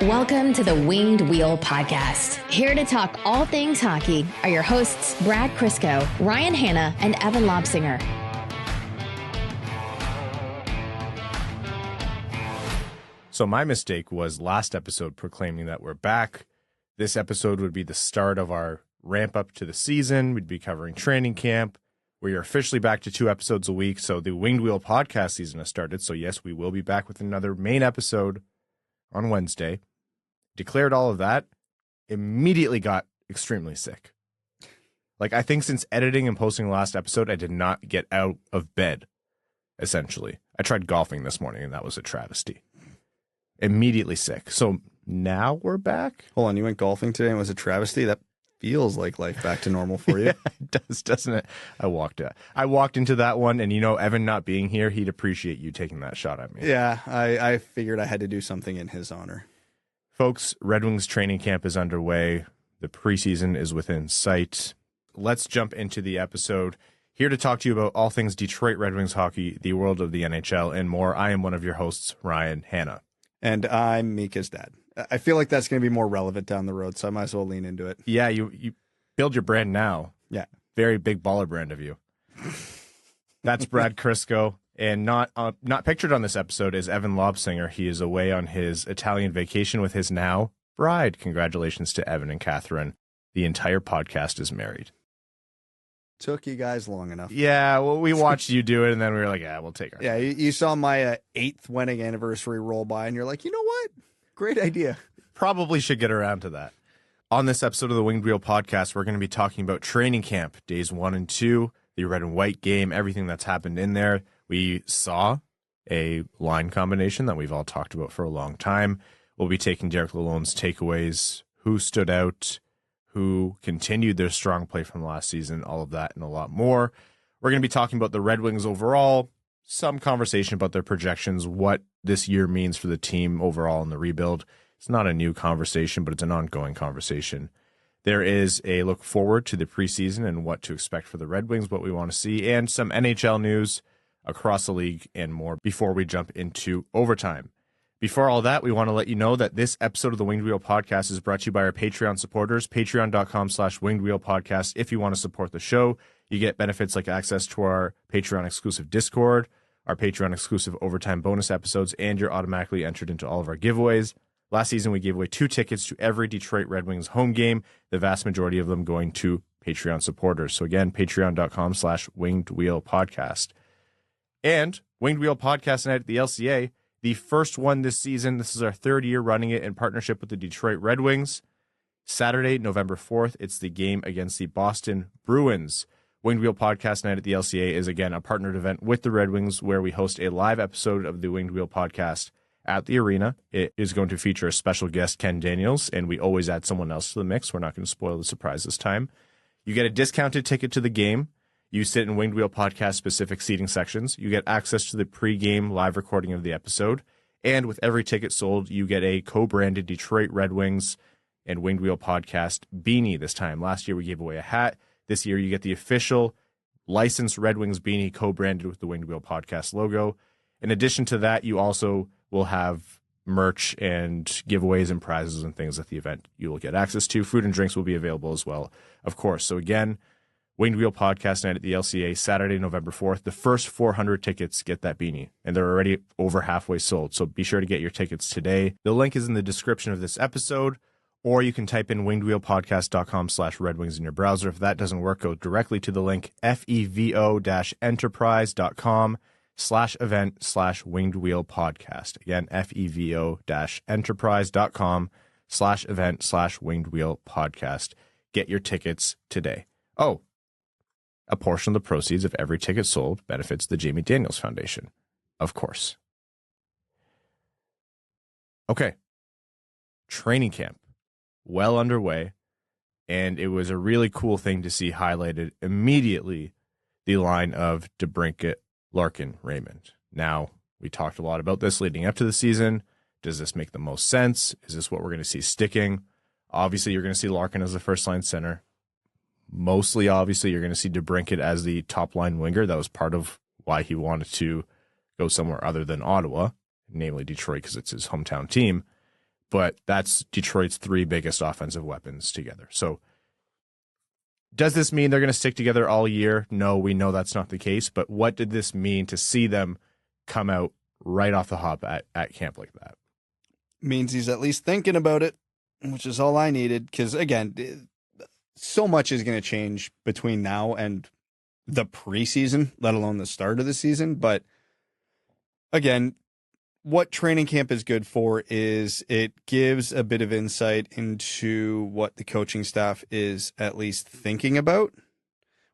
Welcome to the Winged Wheel Podcast. Here to talk all things hockey are your hosts, Brad Crisco, Ryan Hanna, and Evan Lobsinger. So my mistake was last episode proclaiming that we're back. This episode would be the start of our ramp up to the season. We'd be covering training camp. We are officially back to 2 episodes a week. So the Winged Wheel Podcast season has started. So yes, we will be back with another main episode on Wednesday. Declared all of that, immediately got extremely sick. Like, I think since editing and posting the last episode, I did not get out of bed, essentially. I tried golfing this morning, and that was a travesty. Immediately sick. So now we're back. Hold on, you went golfing today and it was a travesty? That feels like life back to normal for you. Yeah, it does, doesn't it? I walked into that one, and Evan not being here, he'd appreciate you taking that shot at me. Yeah, I figured I had to do something in his honor. Folks, Red Wings training camp is underway. The preseason is within sight. Let's jump into the episode. Here to talk to you about all things Detroit Red Wings hockey, the world of the NHL, and more. I am one of your hosts, Ryan Hanna. And I'm Mika's dad. I feel like that's going to be more relevant down the road, so I might as well lean into it. Yeah, you build your brand now. Yeah. Very big baller brand of you. That's Brad Crisco. And not pictured on this episode is Evan Lobsinger. He is away on his Italian vacation with his now bride. Congratulations to Evan and Catherine. The entire podcast is married. Took you guys long enough. Yeah, well, we watched you do it, and then we were like, yeah, we'll take her. Yeah, you saw my 8th wedding anniversary roll by, and you're like, you know what? Great idea. Probably should get around to that. On this episode of the Winged Wheel Podcast, we're going to be talking about training camp, days 1 and 2, the red and white game, everything that's happened in there. We saw a line combination that we've all talked about for a long time. We'll be taking Derek Lalonde's takeaways, who stood out, who continued their strong play from last season, all of that and a lot more. We're going to be talking about the Red Wings overall, some conversation about their projections, what this year means for the team overall in the rebuild. It's not a new conversation, but it's an ongoing conversation. There is a look forward to the preseason and what to expect for the Red Wings, what we want to see, and some NHL news across the league and more before we jump into overtime. Before all that, we want to let you know that this episode of the Winged Wheel Podcast is brought to you by our Patreon supporters, patreon.com/Winged Wheel Podcast. If you want to support the show, you get benefits like access to our Patreon exclusive Discord, our Patreon exclusive overtime bonus episodes, and you're automatically entered into all of our giveaways. Last season, we gave away 2 tickets to every Detroit Red Wings home game, the vast majority of them going to Patreon supporters. So again, patreon.com/Winged Wheel Podcast. And Winged Wheel Podcast Night at the LCA, the first one this season. This is our 3rd year running it in partnership with the Detroit Red Wings. Saturday, November 4th, it's the game against the Boston Bruins. Winged Wheel Podcast Night at the LCA is, again, a partnered event with the Red Wings where we host a live episode of the Winged Wheel Podcast at the arena. It is going to feature a special guest, Ken Daniels, and we always add someone else to the mix. We're not going to spoil the surprise this time. You get a discounted ticket to the game. You sit in Winged Wheel Podcast specific seating sections. You get access to the pre-game live recording of the episode. And with every ticket sold, you get a co-branded Detroit Red Wings and Winged Wheel Podcast beanie this time. Last year, we gave away a hat. This year, you get the official licensed Red Wings beanie co-branded with the Winged Wheel Podcast logo. In addition to that, you also will have merch and giveaways and prizes and things at the event you will get access to. Food and drinks will be available as well, of course. So again, Winged Wheel Podcast Night at the LCA, Saturday, November 4th. The first 400 tickets get that beanie, and they're already over halfway sold, so be sure to get your tickets today. The link is in the description of this episode, or you can type in wingedwheelpodcast.com/Red Wings in your browser. If that doesn't work, go directly to the link fevo-enterprise.com/event/Winged Wheel Podcast. Again, fevo-enterprise.com/event/Winged Wheel Podcast. Get your tickets today. Oh, a portion of the proceeds of every ticket sold benefits the Jamie Daniels Foundation, of course. Okay. Training camp, well underway, and it was a really cool thing to see highlighted immediately, the line of DeBrincat, Larkin, Raymond. Now, we talked a lot about this leading up to the season. Does this make the most sense? Is this what we're going to see sticking? Obviously, you're going to see Larkin as the first-line center. Mostly, obviously, you're going to see DeBrincat as the top-line winger. That was part of why he wanted to go somewhere other than Ottawa, namely Detroit, because it's his hometown team. but that's Detroit's 3 biggest offensive weapons together. So does this mean they're going to stick together all year? No, we know that's not the case, but what did this mean to see them come out right off the hop at camp like that? Means he's at least thinking about it, which is all I needed. Because, again, so much is going to change between now and the preseason, let alone the start of the season. But, again, what training camp is good for is it gives a bit of insight into what the coaching staff is at least thinking about,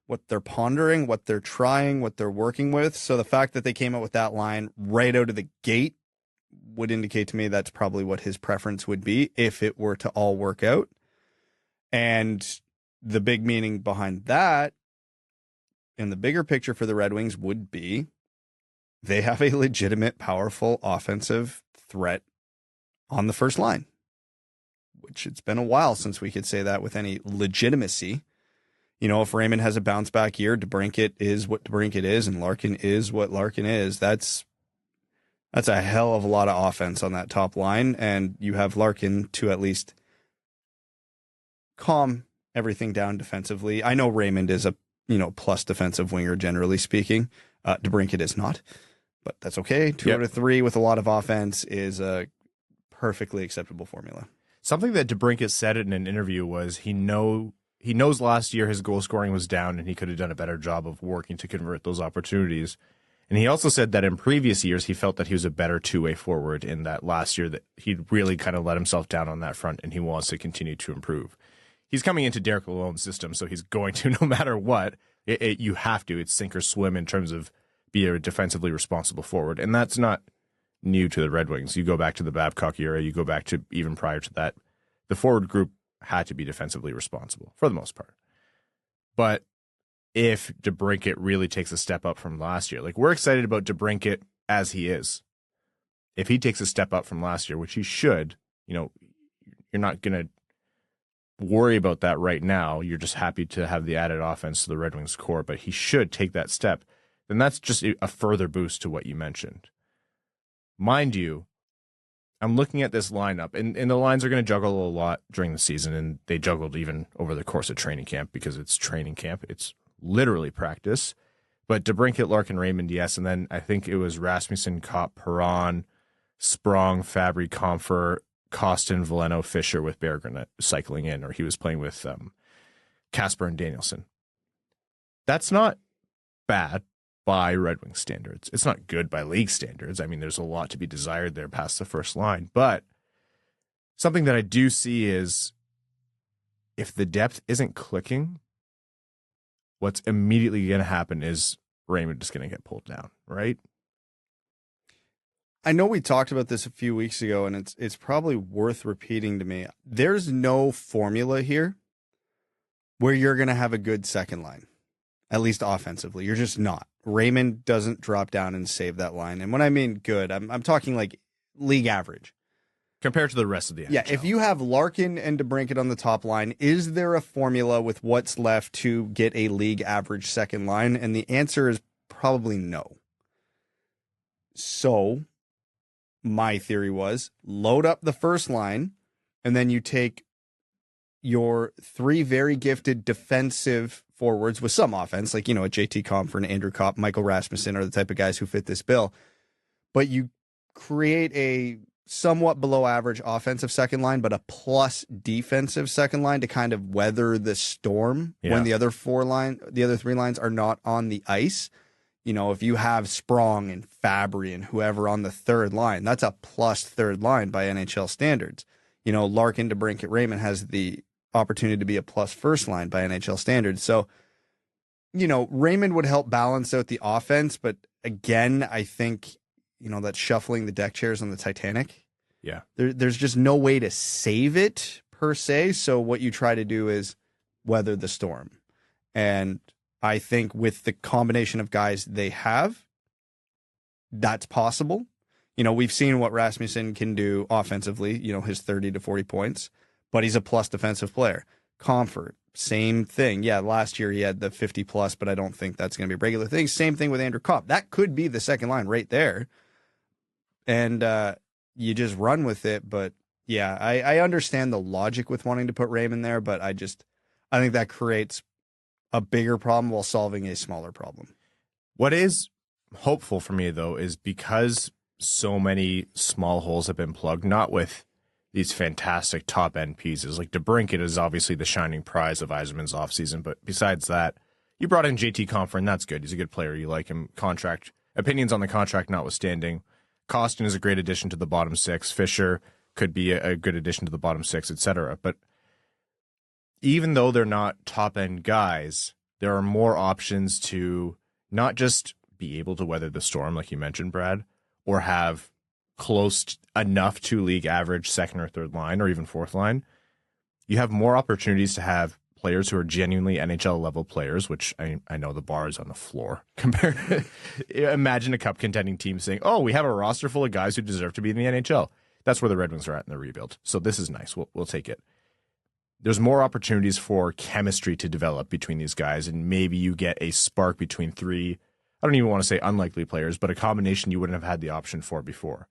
what they're pondering, what they're trying, what they're working with. So the fact that they came out with that line right out of the gate would indicate to me that's probably what his preference would be if it were to all work out. And the big meaning behind that in the bigger picture for the Red Wings would be they have a legitimate, powerful offensive threat on the first line, which it's been a while since we could say that with any legitimacy. You know, if Raymond has a bounce back year, DeBrincat is what DeBrincat is, and Larkin is what Larkin is. That's a hell of a lot of offense on that top line, and you have Larkin to at least calm everything down defensively. I know Raymond is a plus defensive winger, generally speaking. DeBrincat is not, but that's okay. 2 out of 3 with a lot of offense is a perfectly acceptable formula. Something that DeBrincat said in an interview was he knows last year his goal scoring was down and he could have done a better job of working to convert those opportunities. And he also said that in previous years, he felt that he was a better two-way forward, in that last year that he'd really kind of let himself down on that front and he wants to continue to improve. He's coming into Derek Lalonde's system, so he's going to, no matter what, you have to. It's sink or swim in terms of be a defensively responsible forward. And that's not new to the Red Wings. You go back to the Babcock era, you go back to even prior to that, the forward group had to be defensively responsible for the most part. But if DeBrincat really takes a step up from last year, like, we're excited about DeBrincat as he is. If he takes a step up from last year, which he should, you're not going to worry about that right now. You're just happy to have the added offense to the Red Wings core, but he should take that step. Then that's just a further boost to what you mentioned. Mind you, I'm looking at this lineup, and the lines are going to juggle a lot during the season, and they juggled even over the course of training camp because it's training camp. It's literally practice. But DeBrincat, Larkin, Raymond, yes, and then I think it was Rasmussen, Kopp, Perron, Sprong, Fabbri, Comfer, Kostin, Veleno, Fischer with Berggren cycling in, or he was playing with Kasper and Danielson. That's not bad by Red Wings standards. It's not good by league standards. I mean, there's a lot to be desired there past the first line. But something that I do see is if the depth isn't clicking, what's immediately going to happen is Raymond is going to get pulled down, right? I know we talked about this a few weeks ago, and it's probably worth repeating to me. There's no formula here where you're going to have a good second line, at least offensively. You're just not. Raymond doesn't drop down and save that line. And when I mean good, I'm talking like league average. Compared to the rest of the NHL. Yeah, if you have Larkin and DeBrincat on the top line, is there a formula with what's left to get a league average second line? And the answer is probably no. So my theory was load up the first line, and then you take your 3 very gifted defensive forwards with some offense, like, a JT Compher and Andrew Kopp, Michael Rasmussen are the type of guys who fit this bill. But you create a somewhat below average offensive second line, but a plus defensive second line to kind of weather the storm when the other 3 lines are not on the ice. If you have Sprong and Fabbri and whoever on the third line, that's a plus third line by NHL standards. Larkin, DeBrincat, Raymond has the opportunity to be a plus first line by NHL standards. So, Raymond would help balance out the offense, but again, I think, that's shuffling the deck chairs on the Titanic. Yeah. There's just no way to save it per se. So what you try to do is weather the storm. And I think with the combination of guys they have, that's possible. We've seen what Rasmussen can do offensively, his 30 to 40 points, but he's a plus defensive player. Comfort, same thing. Yeah, last year he had the 50 plus, but I don't think that's going to be a regular thing. Same thing with Andrew Kopp. That could be the second line right there. And you just run with it. But Yeah, I understand the logic with wanting to put Raymond there, but I think that creates a bigger problem while solving a smaller problem. What is hopeful for me, though, is because so many small holes have been plugged, not with these fantastic top-end pieces. Like DeBrincat is obviously the shining prize of Yzerman's offseason, but besides that, you brought in JT Compher, and that's good. He's a good player. You like him. Contract opinions on the contract notwithstanding. Kostin is a great addition to the bottom six. Fischer could be a good addition to the bottom six, etc. But even though they're not top-end guys, there are more options to not just be able to weather the storm, like you mentioned, Brad, or have close enough to league average second or third line or even fourth line. You have more opportunities to have players who are genuinely NHL level players, which I know the bar is on the floor. Imagine a cup contending team saying, oh, we have a roster full of guys who deserve to be in the NHL. That's where the Red Wings are at in the rebuild. So this is nice. We'll take it. There's more opportunities for chemistry to develop between these guys, and maybe you get a spark between three, I don't even want to say unlikely players, but a combination you wouldn't have had the option for before.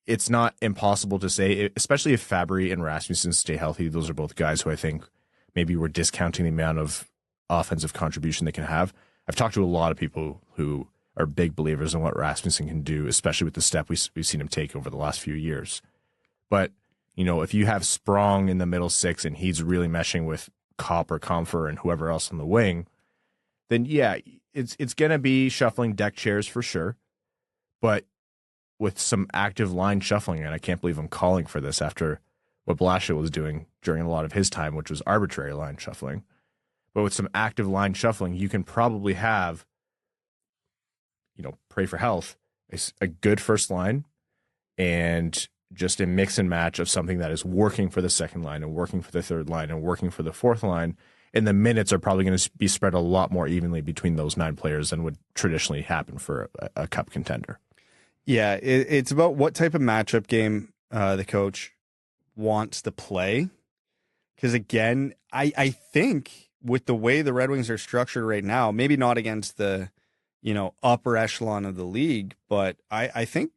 It's not impossible to say, especially if Fabbri and Rasmussen stay healthy. Those are both guys who I think maybe we're discounting the amount of offensive contribution they can have. I've talked to a lot of people who are big believers in what Rasmussen can do, especially with the step we've seen him take over the last few years. But, you know, if you have Sprong in the middle six and he's really meshing with Kopp or Compher and whoever else on the wing, then yeah, it's going to be shuffling deck chairs for sure. But with some active line shuffling, and I can't believe I'm calling for this after what Blashill was doing during a lot of his time, which was arbitrary line shuffling. But with some active line shuffling, you can probably have, you know, pray for health, a good first line and just a mix and match of something that is working for the second line and working for the third line and working for the fourth line. And the minutes are probably going to be spread a lot more evenly between those 9 players than would traditionally happen for a cup contender. Yeah, it's about what type of matchup game the coach wants to play. Because again, I think with the way the Red Wings are structured right now, maybe not against the, you know, upper echelon of the league, but I think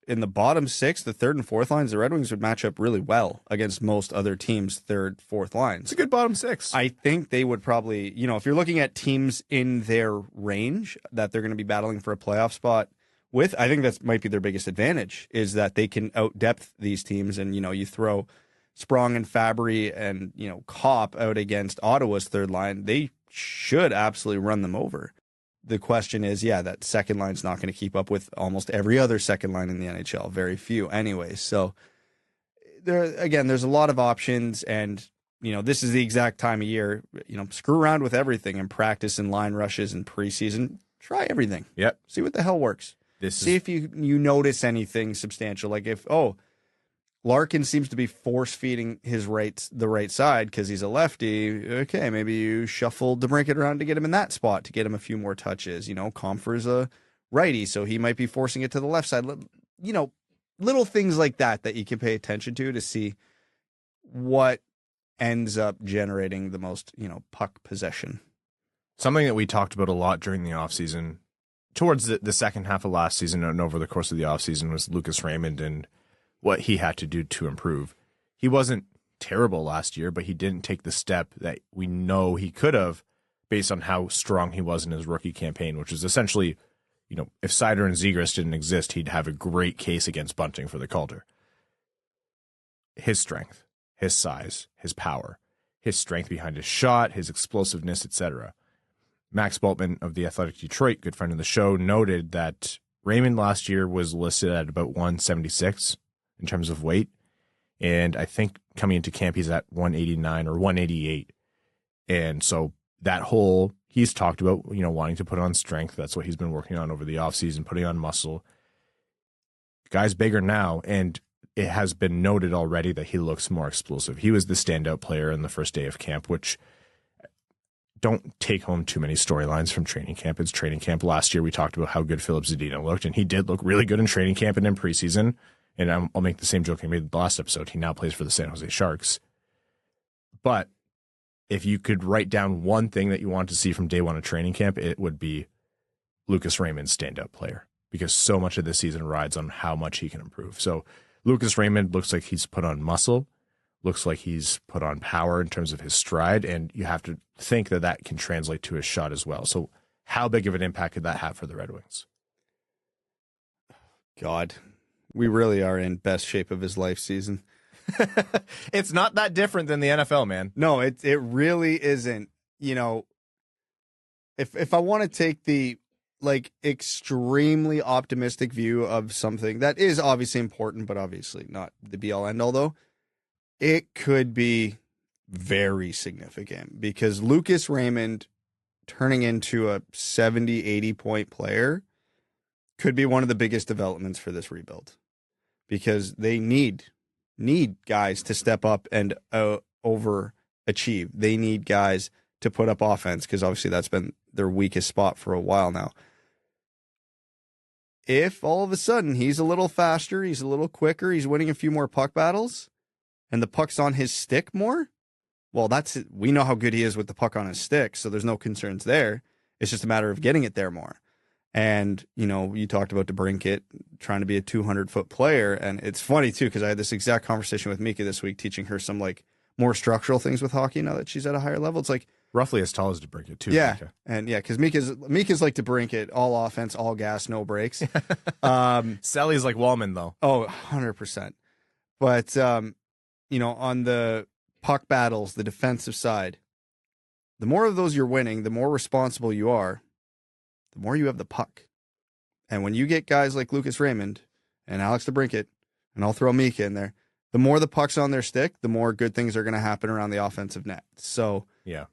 in the bottom 6, the third and fourth lines, the Red Wings would match up really well against most other teams' third, fourth lines. It's a good bottom 6. I think they would probably, you know, if you're looking at teams in their range that they're going to be battling for a playoff spot with, I think that might be their biggest advantage, is that they can out-depth these teams. And, you know, you throw Sprong and Fabbri and, you know, Kopp out against Ottawa's third line, they should absolutely run them over. The question is, yeah, that second line's not going to keep up with almost every other second line in the NHL. Very few anyways. So there's a lot of options, and, you know, this is the exact time of year, you know, screw around with everything in practice and line rushes and preseason. Try everything. Yep. See what the hell works. See if you notice anything substantial. Like if, Larkin seems to be force-feeding the right side because he's a lefty. Okay, maybe you shuffle DeBrincat around to get him in that spot to get him a few more touches. You know, Compher's a righty, so he might be forcing it to the left side. You know, little things like that you can pay attention to see what ends up generating the most, you know, puck possession. Something that we talked about a lot during the offseason, towards the second half of last season and over the course of the offseason, was Lucas Raymond and what he had to do to improve. He wasn't terrible last year, but he didn't take the step that we know he could have based on how strong he was in his rookie campaign, which is essentially, you know, if Seider and Zegras didn't exist, he'd have a great case against Bunting for the Calder. His strength, his size, his power, his strength behind his shot, his explosiveness, etc. Max Bultman of the Athletic Detroit, good friend of the show, noted that Raymond last year was listed at about 176 in terms of weight. And I think coming into camp, he's at 189 or 188. And so that whole, he's talked about, you know, wanting to put on strength. That's what he's been working on over the offseason, putting on muscle. Guy's bigger now, and it has been noted already that he looks more explosive. He was the standout player in the first day of camp, which don't take home too many storylines from training camp. It's training camp. Last year, we talked about how good Filip Zadina looked, and he did look really good in training camp and in preseason. And I'll make the same joke I made in the last episode. He now plays for the San Jose Sharks. But if you could write down one thing that you want to see from day one of training camp, it would be Lucas Raymond's standout player, because so much of this season rides on how much he can improve. So Lucas Raymond looks like he's put on muscle, looks like he's put on power in terms of his stride, and you have to think that that can translate to his shot as well. So how big of an impact could that have for the Red Wings? God, we really are in best shape of his life season. It's not that different than the NFL, man. No, it really isn't. You know, if I want to take the extremely optimistic view of something that is obviously important, but obviously not the be all end all, though, it could be very significant because Lucas Raymond turning into a 70, 80 point player could be one of the biggest developments for this rebuild because they need guys to step up and overachieve. They need guys to put up offense because obviously that's been their weakest spot for a while now. If all of a sudden he's a little faster, he's a little quicker, he's winning a few more puck battles, and the puck's on his stick more, well, we know how good he is with the puck on his stick, so there's no concerns there. It's just a matter of getting it there more. And, you know, you talked about DeBrincat trying to be a 200-foot player, and it's funny, too, because I had this exact conversation with Mika this week, teaching her some, more structural things with hockey now that she's at a higher level. It's like... Roughly as tall as DeBrincat, too. Yeah, Mika. and because Mika's like DeBrincat, all offense, all gas, no breaks. Sally's like Walman, though. Oh, 100%. But, you know, on the puck battles, the defensive side, the more of those you're winning, the more responsible you are, the more you have the puck. And when you get guys like Lucas Raymond and Alex DeBrincat, and I'll throw Mika in there, the more the puck's on their stick, the more good things are going to happen around the offensive net. So yeah,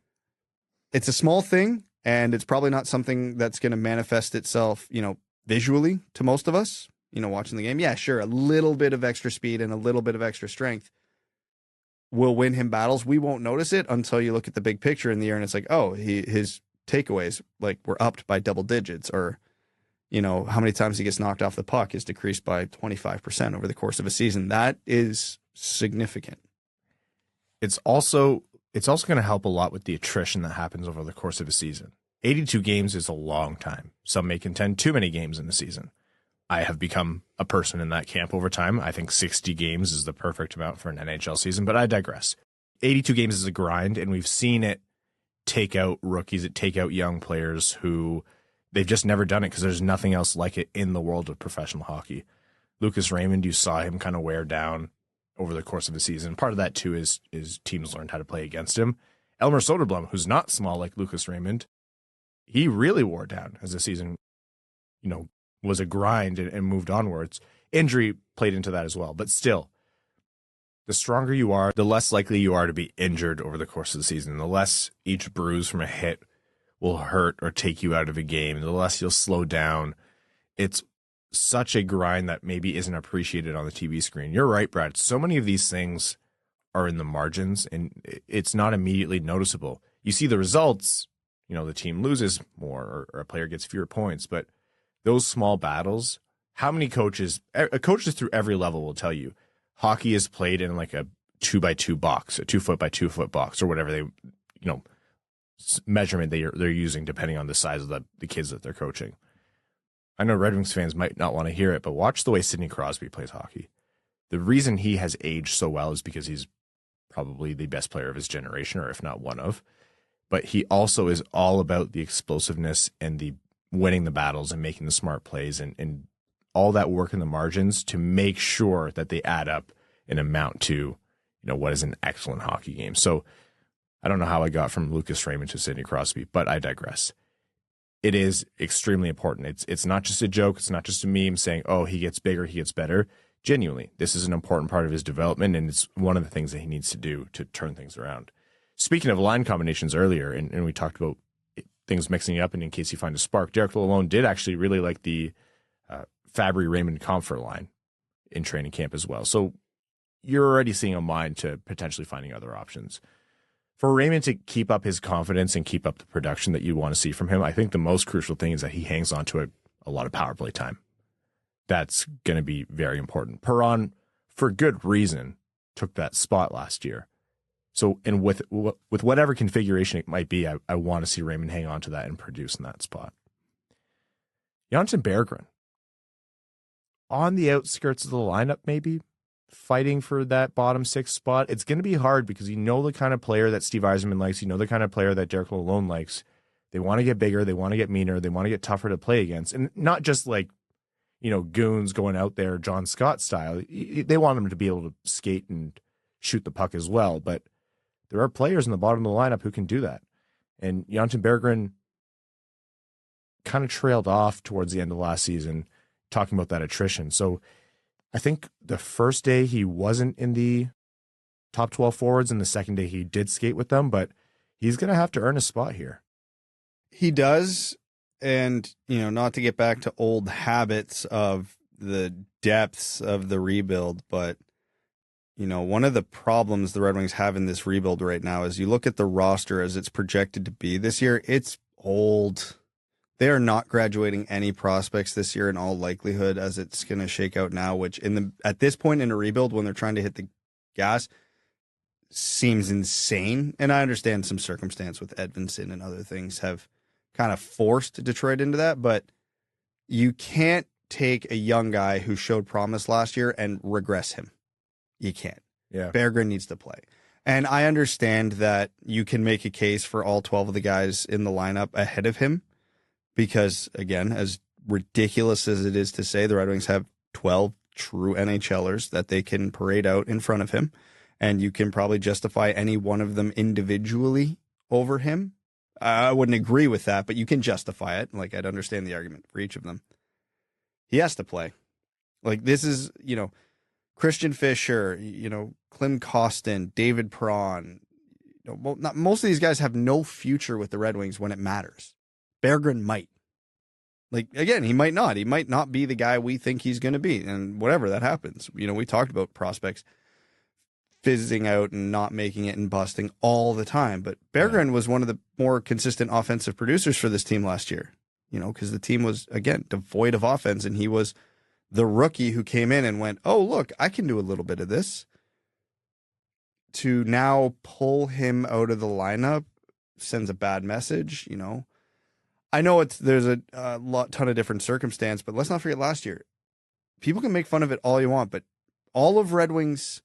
it's a small thing, and it's probably not something that's going to manifest itself, you know, visually to most of us, you know, watching the game. Yeah, sure, a little bit of extra speed and a little bit of extra strength will win him battles. We won't notice it until you look at the big picture in the year, and it's like, oh, his takeaways were upped by double digits, or, you know, how many times he gets knocked off the puck is decreased by 25% over the course of a season. That is significant. It's also going to help a lot with the attrition that happens over the course of a season. 82 games is a long time. Some may contend too many games in the season. I have become a person in that camp over time. I think 60 games is the perfect amount for an NHL season, but I digress. 82 games is a grind, and we've seen it take out rookies, take out young players who they've just never done it because there's nothing else like it in the world of professional hockey. Lucas Raymond, you saw him kind of wear down over the course of the season. Part of that, too, is teams learned how to play against him. Elmer Soderblom, who's not small like Lucas Raymond, he really wore down as the season, you know, was a grind and moved onwards. Injury played into that as well. But still, the stronger you are, the less likely you are to be injured over the course of the season. The less each bruise from a hit will hurt or take you out of a game, the less you'll slow down. It's such a grind that maybe isn't appreciated on the TV screen. You're right, Brad. So many of these things are in the margins, and it's not immediately noticeable. You see the results, you know, the team loses more or a player gets fewer points, but those small battles, how many coaches through every level will tell you hockey is played in like a 2x2 box, a 2 foot by 2 foot box, or whatever they, you know, measurement they're using depending on the size of the kids that they're coaching. I know Red Wings fans might not want to hear it, but watch the way Sidney Crosby plays hockey. The reason he has aged so well is because he's probably the best player of his generation, or if not one of. But he also is all about the explosiveness and the winning the battles and making the smart plays and all that work in the margins to make sure that they add up and amount to, you know, what is an excellent hockey game. So I don't know how I got from Lucas Raymond to Sidney Crosby, but I digress. It is extremely important. It's not just a joke. It's not just a meme saying, oh, he gets bigger, he gets better. Genuinely, this is an important part of his development, and it's one of the things that he needs to do to turn things around. Speaking of line combinations earlier, and we talked about things mixing up, and in case you find a spark, Derek Lalonde did actually really like the Fabbri-Raymond Comfort line in training camp as well. So you're already seeing a mind to potentially finding other options. For Raymond to keep up his confidence and keep up the production that you want to see from him, I think the most crucial thing is that he hangs on to a lot of power play time. That's going to be very important. Perron, for good reason, took that spot last year. So, and with whatever configuration it might be, I want to see Raymond hang on to that and produce in that spot. Jonatan Berggren, on the outskirts of the lineup, maybe, fighting for that bottom 6 spot. It's going to be hard because you know the kind of player that Steve Yzerman likes. You know the kind of player that Derek Lalonde likes. They want to get bigger. They want to get meaner. They want to get tougher to play against. And not just like, goons going out there, John Scott style. They want them to be able to skate and shoot the puck as well. But there are players in the bottom of the lineup who can do that. And Jonatan Berggren kind of trailed off towards the end of last season, talking about that attrition. So I think the first day he wasn't in the top 12 forwards, and the second day he did skate with them, but he's going to have to earn a spot here. He does. And, not to get back to old habits of the depths of the rebuild, but, one of the problems the Red Wings have in this rebuild right now is you look at the roster as it's projected to be this year, it's old. They are not graduating any prospects this year in all likelihood as it's going to shake out now, which at this point in a rebuild, when they're trying to hit the gas, seems insane. And I understand some circumstance with Edvinsson and other things have kind of forced Detroit into that, but you can't take a young guy who showed promise last year and regress him. You can't. Yeah. Berggren needs to play. And I understand that you can make a case for all 12 of the guys in the lineup ahead of him because, again, as ridiculous as it is to say, the Red Wings have 12 true NHLers that they can parade out in front of him, and you can probably justify any one of them individually over him. I wouldn't agree with that, but you can justify it. Like, I'd understand the argument for each of them. He has to play. Like, this is, Christian Fischer, Klim Kostin, David Perron. Most of these guys have no future with the Red Wings when it matters. Berggren might. Like, again, he might not. He might not be the guy we think he's going to be. And whatever, that happens. We talked about prospects fizzing out and not making it and busting all the time. But Berggren was one of the more consistent offensive producers for this team last year, because the team was, again, devoid of offense. And he was the rookie who came in and went, oh, look, I can do a little bit of this. To now pull him out of the lineup sends a bad message, I know there's a ton of different circumstance, but let's not forget last year. People can make fun of it all you want, but all of Red Wings,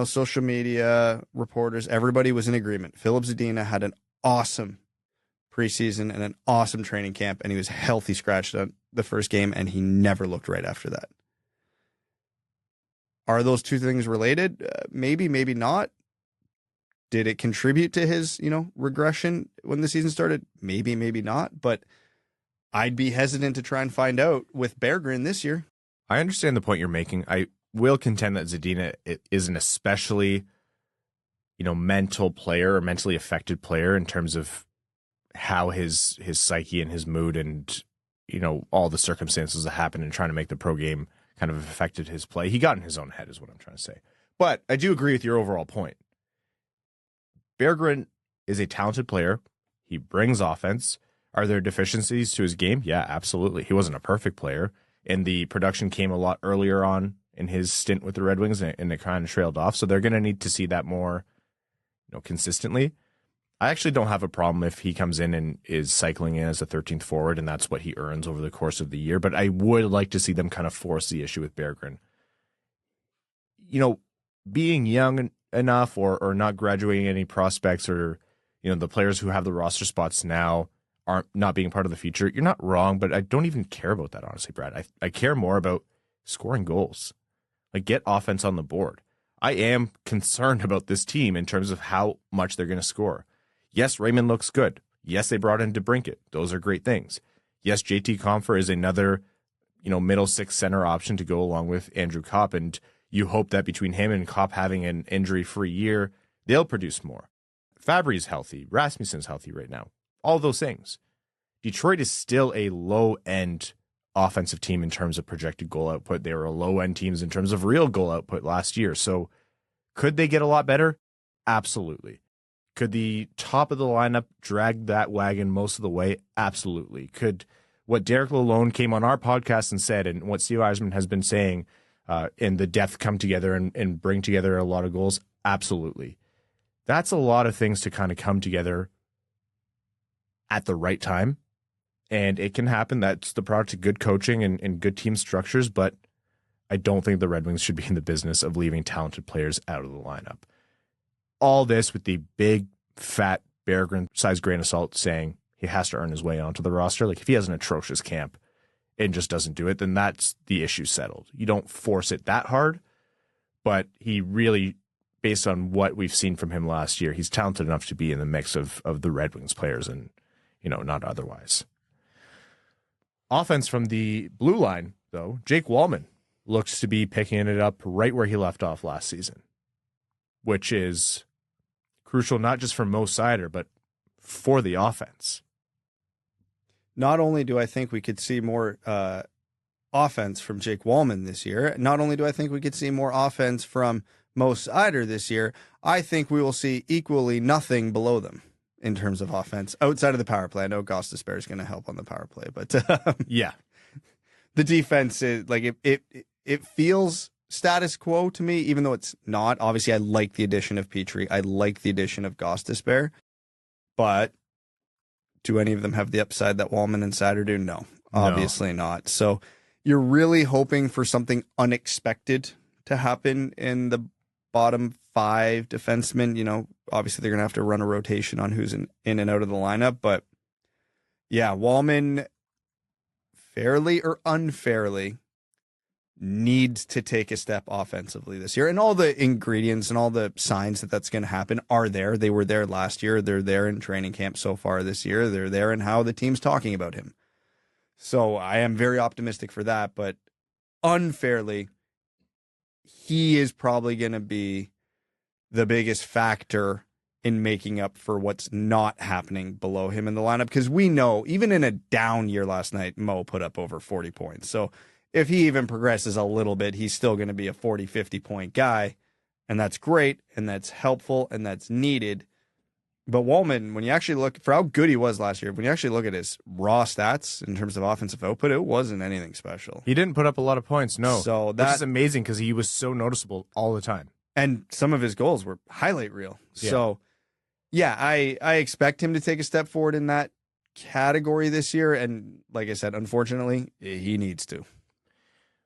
social media reporters, everybody was in agreement. Filip Zadina had an awesome preseason and an awesome training camp, and he was healthy scratched on the first game, and he never looked right after that. Are those two things related? Maybe, maybe not. Did it contribute to his, regression when the season started? Maybe, maybe not. But I'd be hesitant to try and find out with Berggren this year. I understand the point you're making. I will contend that Zadina is an especially, mental player or mentally affected player in terms of how his psyche and his mood and, all the circumstances that happened in trying to make the pro game kind of affected his play. He got in his own head is what I'm trying to say. But I do agree with your overall point. Berggren is a talented player. He brings offense. Are there deficiencies to his game? Yeah, absolutely. He wasn't a perfect player, and the production came a lot earlier on in his stint with the Red Wings, and it kind of trailed off. So they're going to need to see that more, consistently. I actually don't have a problem if he comes in and is cycling in as a 13th forward, and that's what he earns over the course of the year. But I would like to see them kind of force the issue with Berggren. Being young enough or not graduating any prospects or, the players who have the roster spots now aren't not being part of the future. You're not wrong, but I don't even care about that, honestly, Brad. I care more about scoring goals. Like, get offense on the board. I am concerned about this team in terms of how much they're going to score. Yes, Raymond looks good. Yes, they brought in DeBrincat. Those are great things. Yes, JT Compher is another, middle six center option to go along with Andrew Kopp, and you hope that between him and Kopp having an injury-free year, they'll produce more. Fabbri's healthy. Rasmussen's healthy right now. All those things. Detroit is still a low-end offensive team in terms of projected goal output. They were a low-end teams in terms of real goal output last year. So could they get a lot better? Absolutely. Could the top of the lineup drag that wagon most of the way? Absolutely. Could what Derek Lalonde came on our podcast and said, and what Steve Yzerman has been saying, in the depth come together and bring together a lot of goals? Absolutely. That's a lot of things to kind of come together at the right time. And it can happen. That's the product of good coaching and good team structures. But I don't think the Red Wings should be in the business of leaving talented players out of the lineup. All this with the big, fat Berggren-sized grain of salt saying he has to earn his way onto the roster. Like, if he has an atrocious camp and just doesn't do it, then that's the issue settled. You don't force it that hard, but he really, based on what we've seen from him last year, he's talented enough to be in the mix of the Red Wings players and, not otherwise. Offense from the blue line, though, Jake Walman looks to be picking it up right where he left off last season, which is crucial not just for Mo Seider, but for the offense. Not only do I think we could see more offense from Jake Walman this year, not only do I think we could see more offense from Mo Seider this year, I think we will see equally nothing below them in terms of offense outside of the power play. I know Gostisbehere is going to help on the power play, but yeah, the defense is like it feels status quo to me, even though it's not. Obviously, I like the addition of Petrie. I like the addition of Gostisbehere, but do any of them have the upside that Walman and Seider do? No, obviously not. So you're really hoping for something unexpected to happen in the bottom five defensemen. Obviously they're going to have to run a rotation on who's in and out of the lineup. But yeah, Walman, fairly or unfairly, needs to take a step offensively this year. And all the ingredients and all the signs that that's going to happen are there. They were there last year. They're there in training camp so far this year. They're there in how the team's talking about him. So I am very optimistic for that. But unfairly, he is probably going to be the biggest factor in making up for what's not happening below him in the lineup. Because we know, even in a down year last night, Mo put up over 40 points. So if he even progresses a little bit, he's still going to be a 40, 50-point guy. And that's great, and that's helpful, and that's needed. But Walman, when you actually look for how good he was last year, when you actually look at his raw stats in terms of offensive output, it wasn't anything special. He didn't put up a lot of points, no. So which is amazing because he was so noticeable all the time. And some of his goals were highlight reel. Yeah. So, yeah, I expect him to take a step forward in that category this year. And like I said, unfortunately, he needs to.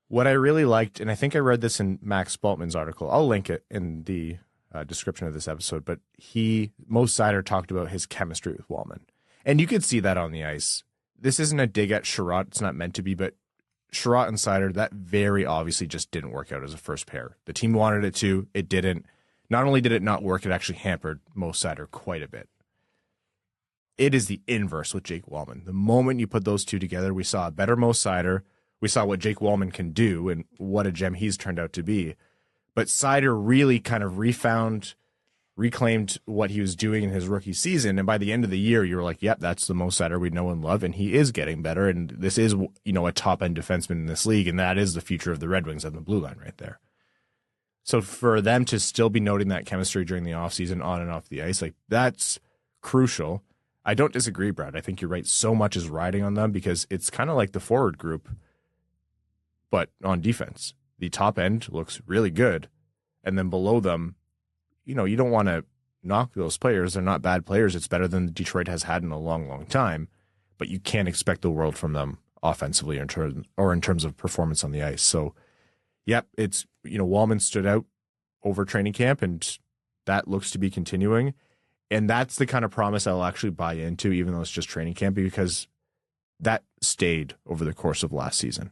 What I really liked, and I think I read this in Max Spaltman's article, I'll link it in the description of this episode, but Mo Seider talked about his chemistry with Walman. And you could see that on the ice. This isn't a dig at Sherratt. It's not meant to be, but Sherratt and Seider, that very obviously just didn't work out as a first pair. The team wanted it to. It didn't. Not only did it not work, it actually hampered Mo Seider quite a bit. It is the inverse with Jake Walman. The moment you put those two together, we saw a better Mo Seider. We saw what Jake Walman can do and what a gem he's turned out to be. But Seider really kind of reclaimed what he was doing in his rookie season. And by the end of the year, you were like, yep, that's the Mo Seider we know and love. And he is getting better. And this is, a top-end defenseman in this league. And that is the future of the Red Wings on the blue line right there. So for them to still be noting that chemistry during the offseason on and off the ice, like, that's crucial. I don't disagree, Brad. I think you're right. So much is riding on them because it's kind of like the forward group, but on defense. The top end looks really good. And then below them, you don't want to knock those players. They're not bad players. It's better than Detroit has had in a long, long time. But you can't expect the world from them offensively in terms of performance on the ice. So, yep, it's, Walman stood out over training camp, and that looks to be continuing. And that's the kind of promise I'll actually buy into, even though it's just training camp, because that stayed over the course of last season.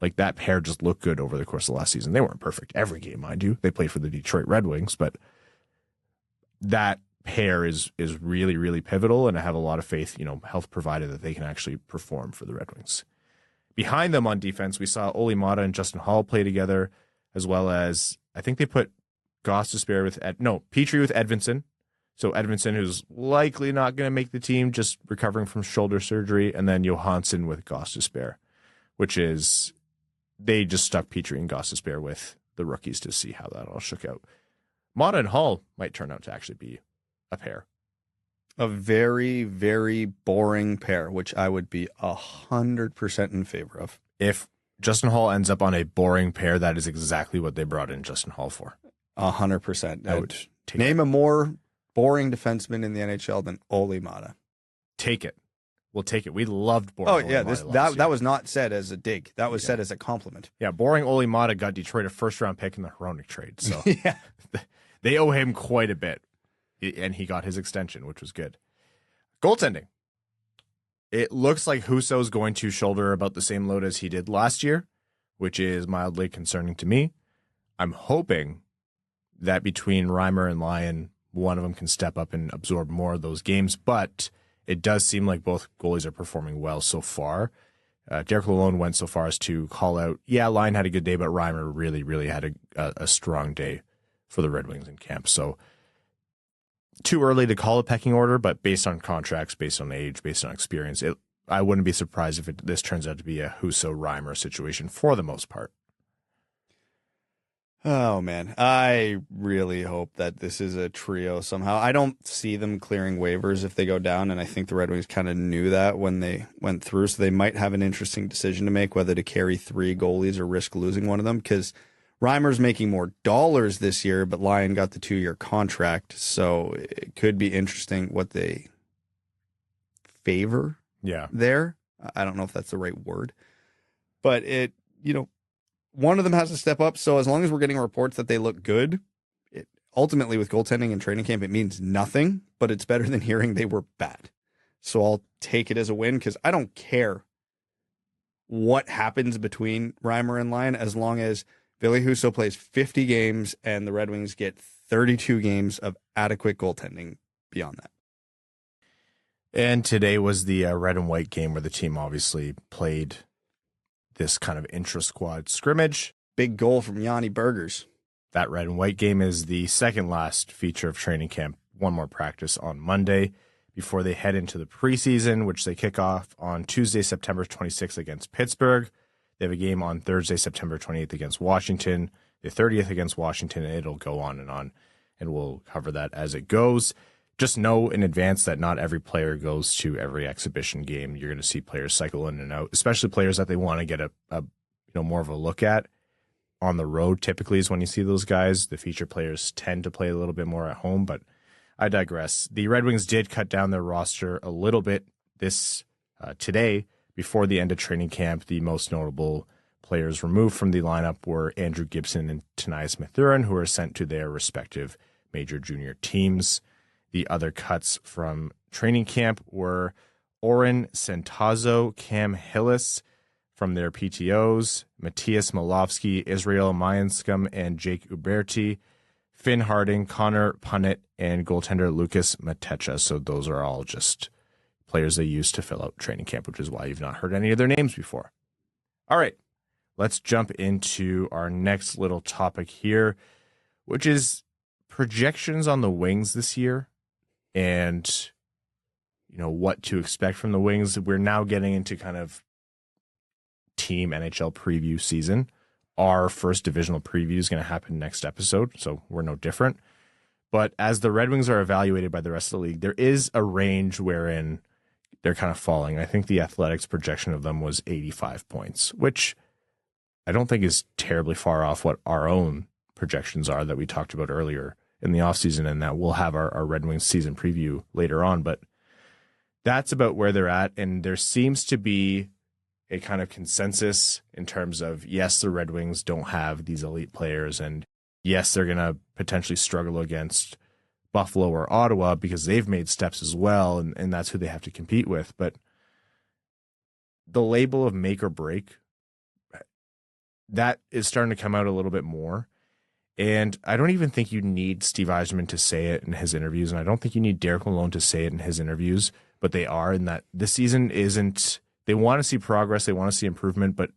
Like, that pair just looked good over the course of last season. They weren't perfect every game, mind you. They played for the Detroit Red Wings, but that pair is really, really pivotal, and I have a lot of faith, health provided, that they can actually perform for the Red Wings. Behind them on defense, we saw Olli Maatta and Justin Holl play together, as well as, I think they put Gostisbehere with Petrie with Edvinsson. So Edvinsson, who's likely not going to make the team, just recovering from shoulder surgery, and then Johansson with Gostisbehere, which is, they just stuck Petrie and Gostisbehere with the rookies to see how that all shook out. Maatta and Hall might turn out to actually be a pair. A very, very boring pair, which I would be 100% in favor of. If Justin Holl ends up on a boring pair, that is exactly what they brought in Justin Holl for. 100%. I would name a more boring defenseman in the NHL than Olli Maatta. Take it. we'll take it. We loved boring. Oh yeah, that was not said as a dig. That was said as a compliment. Yeah, boring Ole Mata got Detroit a first-round pick in the Hronik trade, so yeah, they owe him quite a bit, and he got his extension, which was good. Goaltending. It looks like Husso's going to shoulder about the same load as he did last year, which is mildly concerning to me. I'm hoping that between Reimer and Lyon, one of them can step up and absorb more of those games, but it does seem like both goalies are performing well so far. Derek Lalonde went so far as to call out, Lyon had a good day, but Reimer really, really had a strong day for the Red Wings in camp. So too early to call a pecking order, but based on contracts, based on age, based on experience, I wouldn't be surprised if this turns out to be a Husso-Reimer situation for the most part. Oh, man. I really hope that this is a trio somehow. I don't see them clearing waivers if they go down, and I think the Red Wings kind of knew that when they went through, so they might have an interesting decision to make whether to carry 3 goalies or risk losing one of them, because Reimer's making more dollars this year, but Lyon got the 2-year contract, so it could be interesting what they favor there. I don't know if that's the right word, but one of them has to step up. So as long as we're getting reports that they look good, ultimately with goaltending and training camp, it means nothing, but it's better than hearing they were bad. So I'll take it as a win because I don't care what happens between Reimer and Lyon as long as Ville Husso plays 50 games and the Red Wings get 32 games of adequate goaltending beyond that. And today was the red and white game where the team obviously played this kind of intra-squad scrimmage. Big goal from Yanni Burgers. That red and white game is the second last feature of training camp. One more practice on Monday before they head into the preseason, which they kick off on Tuesday, September 26th against Pittsburgh. They have a game on Thursday, September 28th against Washington, the 30th against Washington, and it'll go on, and we'll cover that as it goes. Just know in advance that not every player goes to every exhibition game. You're going to see players cycle in and out, especially players that they want to get a more of a look at on the road. Typically is when you see those guys. The feature players tend to play a little bit more at home, but I digress. The Red Wings did cut down their roster a little bit today before the end of training camp. The most notable players removed from the lineup were Andrew Gibson and Tanias Mathurin, who are sent to their respective major junior teams. The other cuts from training camp were Oren Centazzo, Cam Hillis from their PTOs, Matthias Malofsky, Israel Mayanskum, and Jake Uberti, Finn Harding, Connor Punnett, and goaltender Lucas Matecha. So those are all just players they used to fill out training camp, which is why you've not heard any of their names before. All right, let's jump into our next little topic here, which is projections on the Wings this year. And, what to expect from the Wings. We're now getting into kind of team NHL preview season. Our first divisional preview is going to happen next episode, so we're no different. But as the Red Wings are evaluated by the rest of the league, there is a range wherein they're kind of falling. I think the Athletics projection of them was 85 points, which I don't think is terribly far off what our own projections are that we talked about earlier in the offseason, and that we'll have our Red Wings season preview later on. But that's about where they're at, and there seems to be a kind of consensus in terms of, yes, the Red Wings don't have these elite players, and yes, they're going to potentially struggle against Buffalo or Ottawa because they've made steps as well, and that's who they have to compete with. But the label of make or break, that is starting to come out a little bit more. And I don't even think you need Steve Yzerman to say it in his interviews, and I don't think you need Derek Lalonde to say it in his interviews, but they are, in that this season isn't, they want to see progress, they want to see improvement, but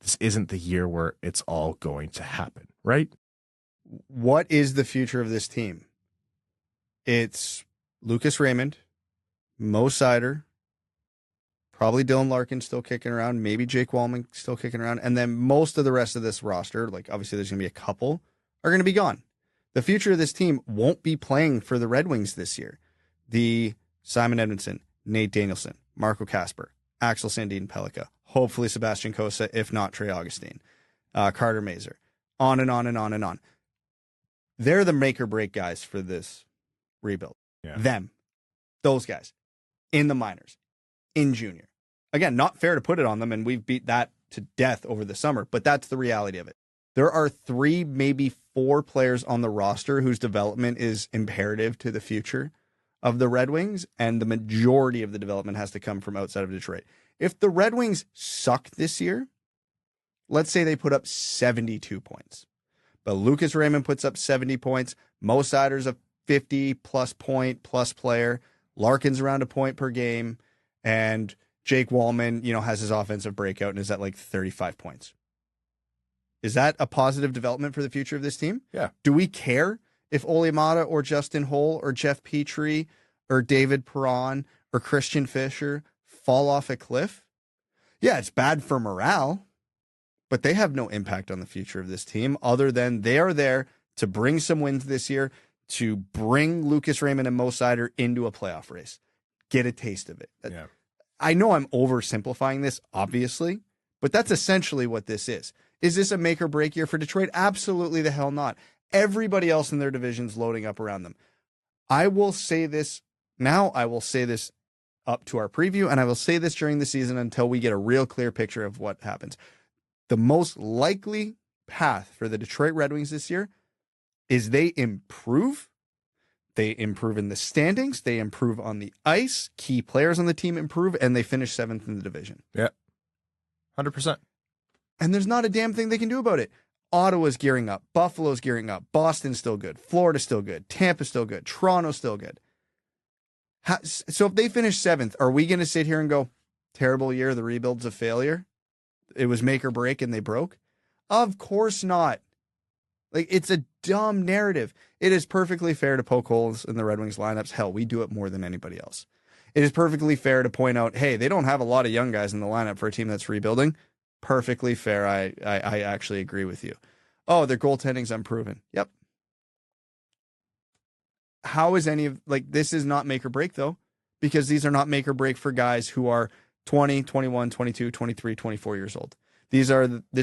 this isn't the year where it's all going to happen, right? What is the future of this team? It's Lucas Raymond, Mo Seider, probably Dylan Larkin still kicking around, maybe Jake Walman still kicking around, and then most of the rest of this roster, like obviously there's going to be a couple, are going to be gone. The future of this team won't be playing for the Red Wings this year. The Simon Edmondson, Nate Danielson, Marco Kasper, Axel Sandin Pellikka, hopefully Sebastian Cossa, if not Trey Augustine, Carter Mazer, on and on and on and on. They're the make or break guys for this rebuild. Yeah. Those guys in the minors. in junior. Again, not fair to put it on them, and we've beat that to death over the summer, but that's the reality of it. There are 3, maybe 4 players on the roster whose development is imperative to the future of the Red Wings, and the majority of the development has to come from outside of Detroit. If the Red Wings suck this year, let's say they put up 72 points, but Lucas Raymond puts up 70 points, Mo Seider's a 50-plus point plus player, Larkin's around a point per game, and Jake Walman, has his offensive breakout and is at like 35 points. Is that a positive development for the future of this team? Yeah. Do we care if Ole Mata or Justin Holl or Jeff Petrie or David Perron or Christian Fischer fall off a cliff? Yeah, it's bad for morale, but they have no impact on the future of this team other than they are there to bring some wins this year, to bring Lucas Raymond and Mo Seider into a playoff race. Get a taste of it. Yeah. I know I'm oversimplifying this, obviously, but that's essentially what this is. Is this a make or break year for Detroit? Absolutely the hell not. Everybody else in their division's loading up around them. I will say this now. I will say this up to our preview, and I will say this during the season until we get a real clear picture of what happens. The most likely path for the Detroit Red Wings this year is they improve. They improve in the standings. They improve on the ice. Key players on the team improve, and they finish 7th in the division. Yeah. 100%. And there's not a damn thing they can do about it. Ottawa's gearing up. Buffalo's gearing up. Boston's still good. Florida's still good. Tampa's still good. Toronto's still good. So if they finish 7th, are we going to sit here and go, terrible year, the rebuild's a failure? It was make or break and they broke? Of course not. Like, it's a dumb narrative. It is perfectly fair to poke holes in the Red Wings lineups. Hell, we do it more than anybody else. It is perfectly fair to point out, hey, they don't have a lot of young guys in the lineup for a team that's rebuilding. Perfectly fair. I actually agree with you. Oh, their goaltending's unproven. Yep. How is this is not make or break though, because these are not make or break for guys who are 20, 21, 22, 23, 24 years old. This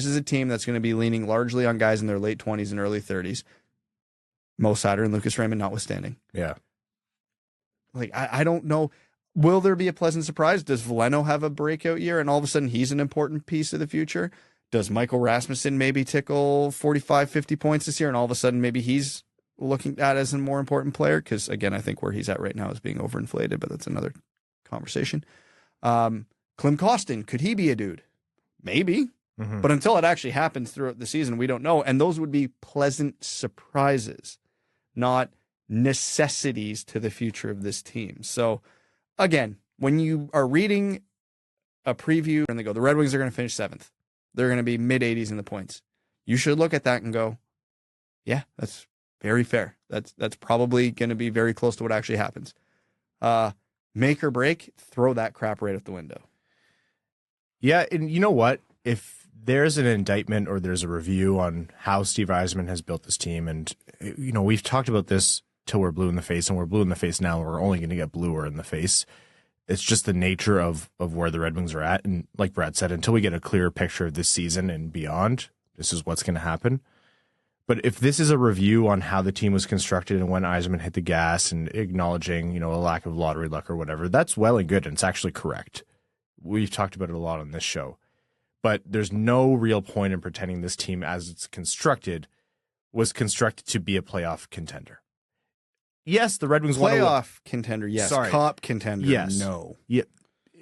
is a team that's going to be leaning largely on guys in their late 20s and early 30s. Mo Seider and Lucas Raymond notwithstanding. Yeah. I don't know. Will there be a pleasant surprise? Does Veleno have a breakout year and all of a sudden he's an important piece of the future? Does Michael Rasmussen maybe tickle 45, 50 points this year and all of a sudden maybe he's looking at as a more important player? Because, again, I think where he's at right now is being overinflated, but that's another conversation. Klim Kostin, could he be a dude? Maybe. Mm-hmm. But until it actually happens throughout the season, we don't know. And those would be pleasant surprises, not necessities to the future of this team. So, again, when you are reading a preview and they go, the Red Wings are going to finish 7th. They're going to be mid-80s in the points. You should look at that and go, yeah, that's very fair. That's probably going to be very close to what actually happens. Make or break, throw that crap right out the window. Yeah, and you know what? If there's an indictment or there's a review on how Steve Yzerman has built this team, and we've talked about this till we're blue in the face, and we're blue in the face now, and we're only going to get bluer in the face. It's just the nature of where the Red Wings are at, and like Brad said, until we get a clearer picture of this season and beyond, this is what's going to happen. But if this is a review on how the team was constructed and when Yzerman hit the gas and acknowledging, a lack of lottery luck or whatever, that's well and good, and it's actually correct. We've talked about it a lot on this show. But there's no real point in pretending this team, as it's constructed, was constructed to be a playoff contender. Yes, the Red Wings want to playoff contender, yes. Sorry. Cup contender, yes. No. Yeah,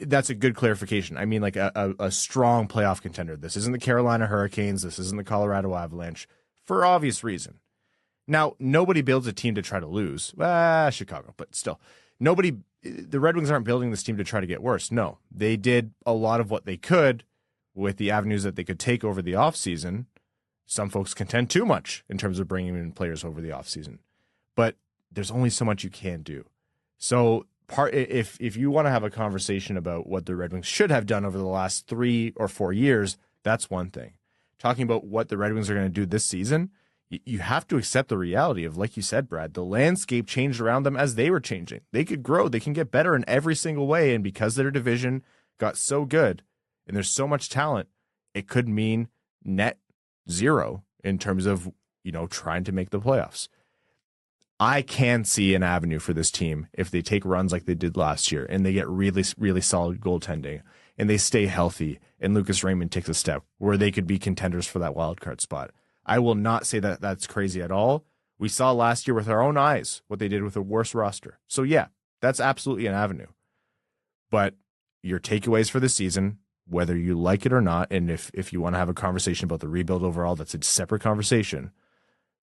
that's a good clarification. I mean, like a strong playoff contender. This isn't the Carolina Hurricanes. This isn't the Colorado Avalanche, for obvious reason. Now, nobody builds a team to try to lose. Chicago, but still. The Red Wings aren't building this team to try to get worse. No, they did a lot of what they could with the avenues that they could take over the offseason. Some folks contend too much in terms of bringing in players over the offseason. But there's only so much you can do. So if you want to have a conversation about what the Red Wings should have done over the last 3 or 4 years, that's one thing. Talking about what the Red Wings are going to do this season, you have to accept the reality of, like you said, Brad, the landscape changed around them as they were changing. They could grow. They can get better in every single way. And because their division got so good and there's so much talent, it could mean net zero in terms of, trying to make the playoffs. I can see an avenue for this team if they take runs like they did last year and they get really, really solid goaltending and they stay healthy and Lucas Raymond takes a step where they could be contenders for that wild card spot. I will not say that that's crazy at all. We saw last year with our own eyes what they did with a worse roster. So yeah, that's absolutely an avenue. But your takeaways for the season, whether you like it or not, and if you want to have a conversation about the rebuild overall, that's a separate conversation.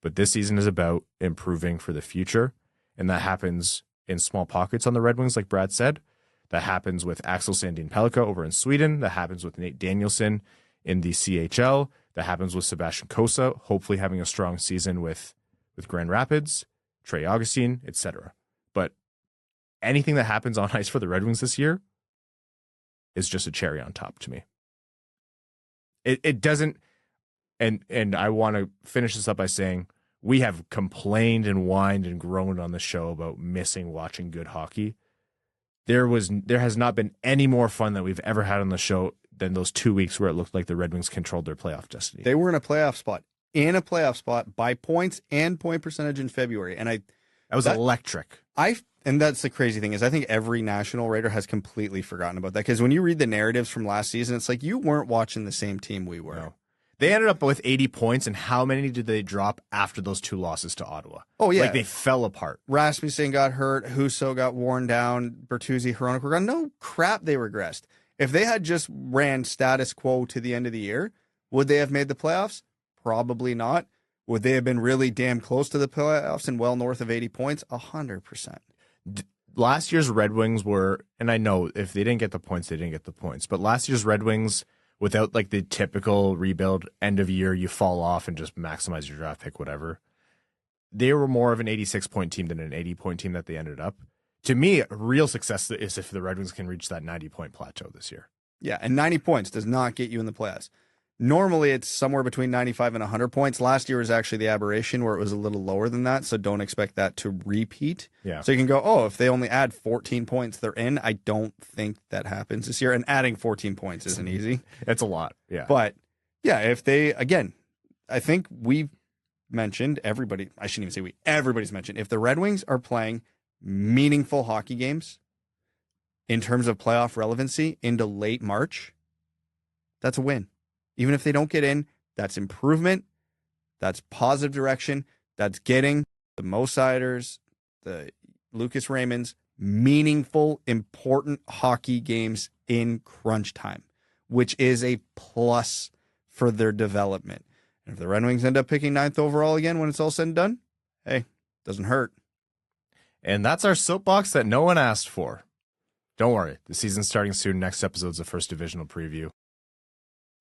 But this season is about improving for the future, and that happens in small pockets on the Red Wings, like Brad said. That happens with Axel Sandin-Pellikka over in Sweden. That happens with Nate Danielson in the CHL. That happens with Sebastian Cossa, hopefully having a strong season with Grand Rapids, Trey Augustine, etc. But anything that happens on ice for the Red Wings this year is just a cherry on top to me. It doesn't, and I want to finish this up by saying we have complained and whined and groaned on the show about missing watching good hockey. There has not been any more fun that we've ever had on the show than those 2 weeks where it looked like the Red Wings controlled their playoff destiny. They were in a playoff spot by points and point percentage in February. And that was electric. And that's the crazy thing is I think every national writer has completely forgotten about that. Because when you read the narratives from last season, it's like you weren't watching the same team we were. No. They ended up with 80 points, and how many did they drop after those 2 losses to Ottawa? Oh, yeah. Like, they fell apart. Rasmussen got hurt. Husso got worn down. Bertuzzi, Hronek were gone. No crap, they regressed. If they had just ran status quo to the end of the year, would they have made the playoffs? Probably not. Would they have been really damn close to the playoffs and well north of 80 points? 100%. Last year's Red Wings were, and I know if they didn't get the points, they didn't get the points, but last year's Red Wings, without like the typical rebuild end of year, you fall off and just maximize your draft pick, whatever. They were more of an 86-point team than an 80-point team that they ended up. To me, real success is if the Red Wings can reach that 90-point plateau this year. Yeah, and 90 points does not get you in the playoffs. Normally, it's somewhere between 95 and 100 points. Last year was actually the aberration where it was a little lower than that, so don't expect that to repeat. Yeah. So you can go, oh, if they only add 14 points, they're in. I don't think that happens this year, and adding 14 points isn't easy. It's a lot, yeah. But, yeah, if they, again, I think we've mentioned, everybody, I shouldn't even say we, everybody's mentioned, if the Red Wings are playing meaningful hockey games in terms of playoff relevancy into late March, that's a win. Even if they don't get in, that's improvement. That's positive direction. That's getting the Mo Seiders, the Lucas Raymonds, meaningful, important hockey games in crunch time, which is a plus for their development. And if the Red Wings end up picking 9th overall again when it's all said and done, hey, doesn't hurt. And that's our soapbox that no one asked for. Don't worry, the season's starting soon. Next episode's the first divisional preview.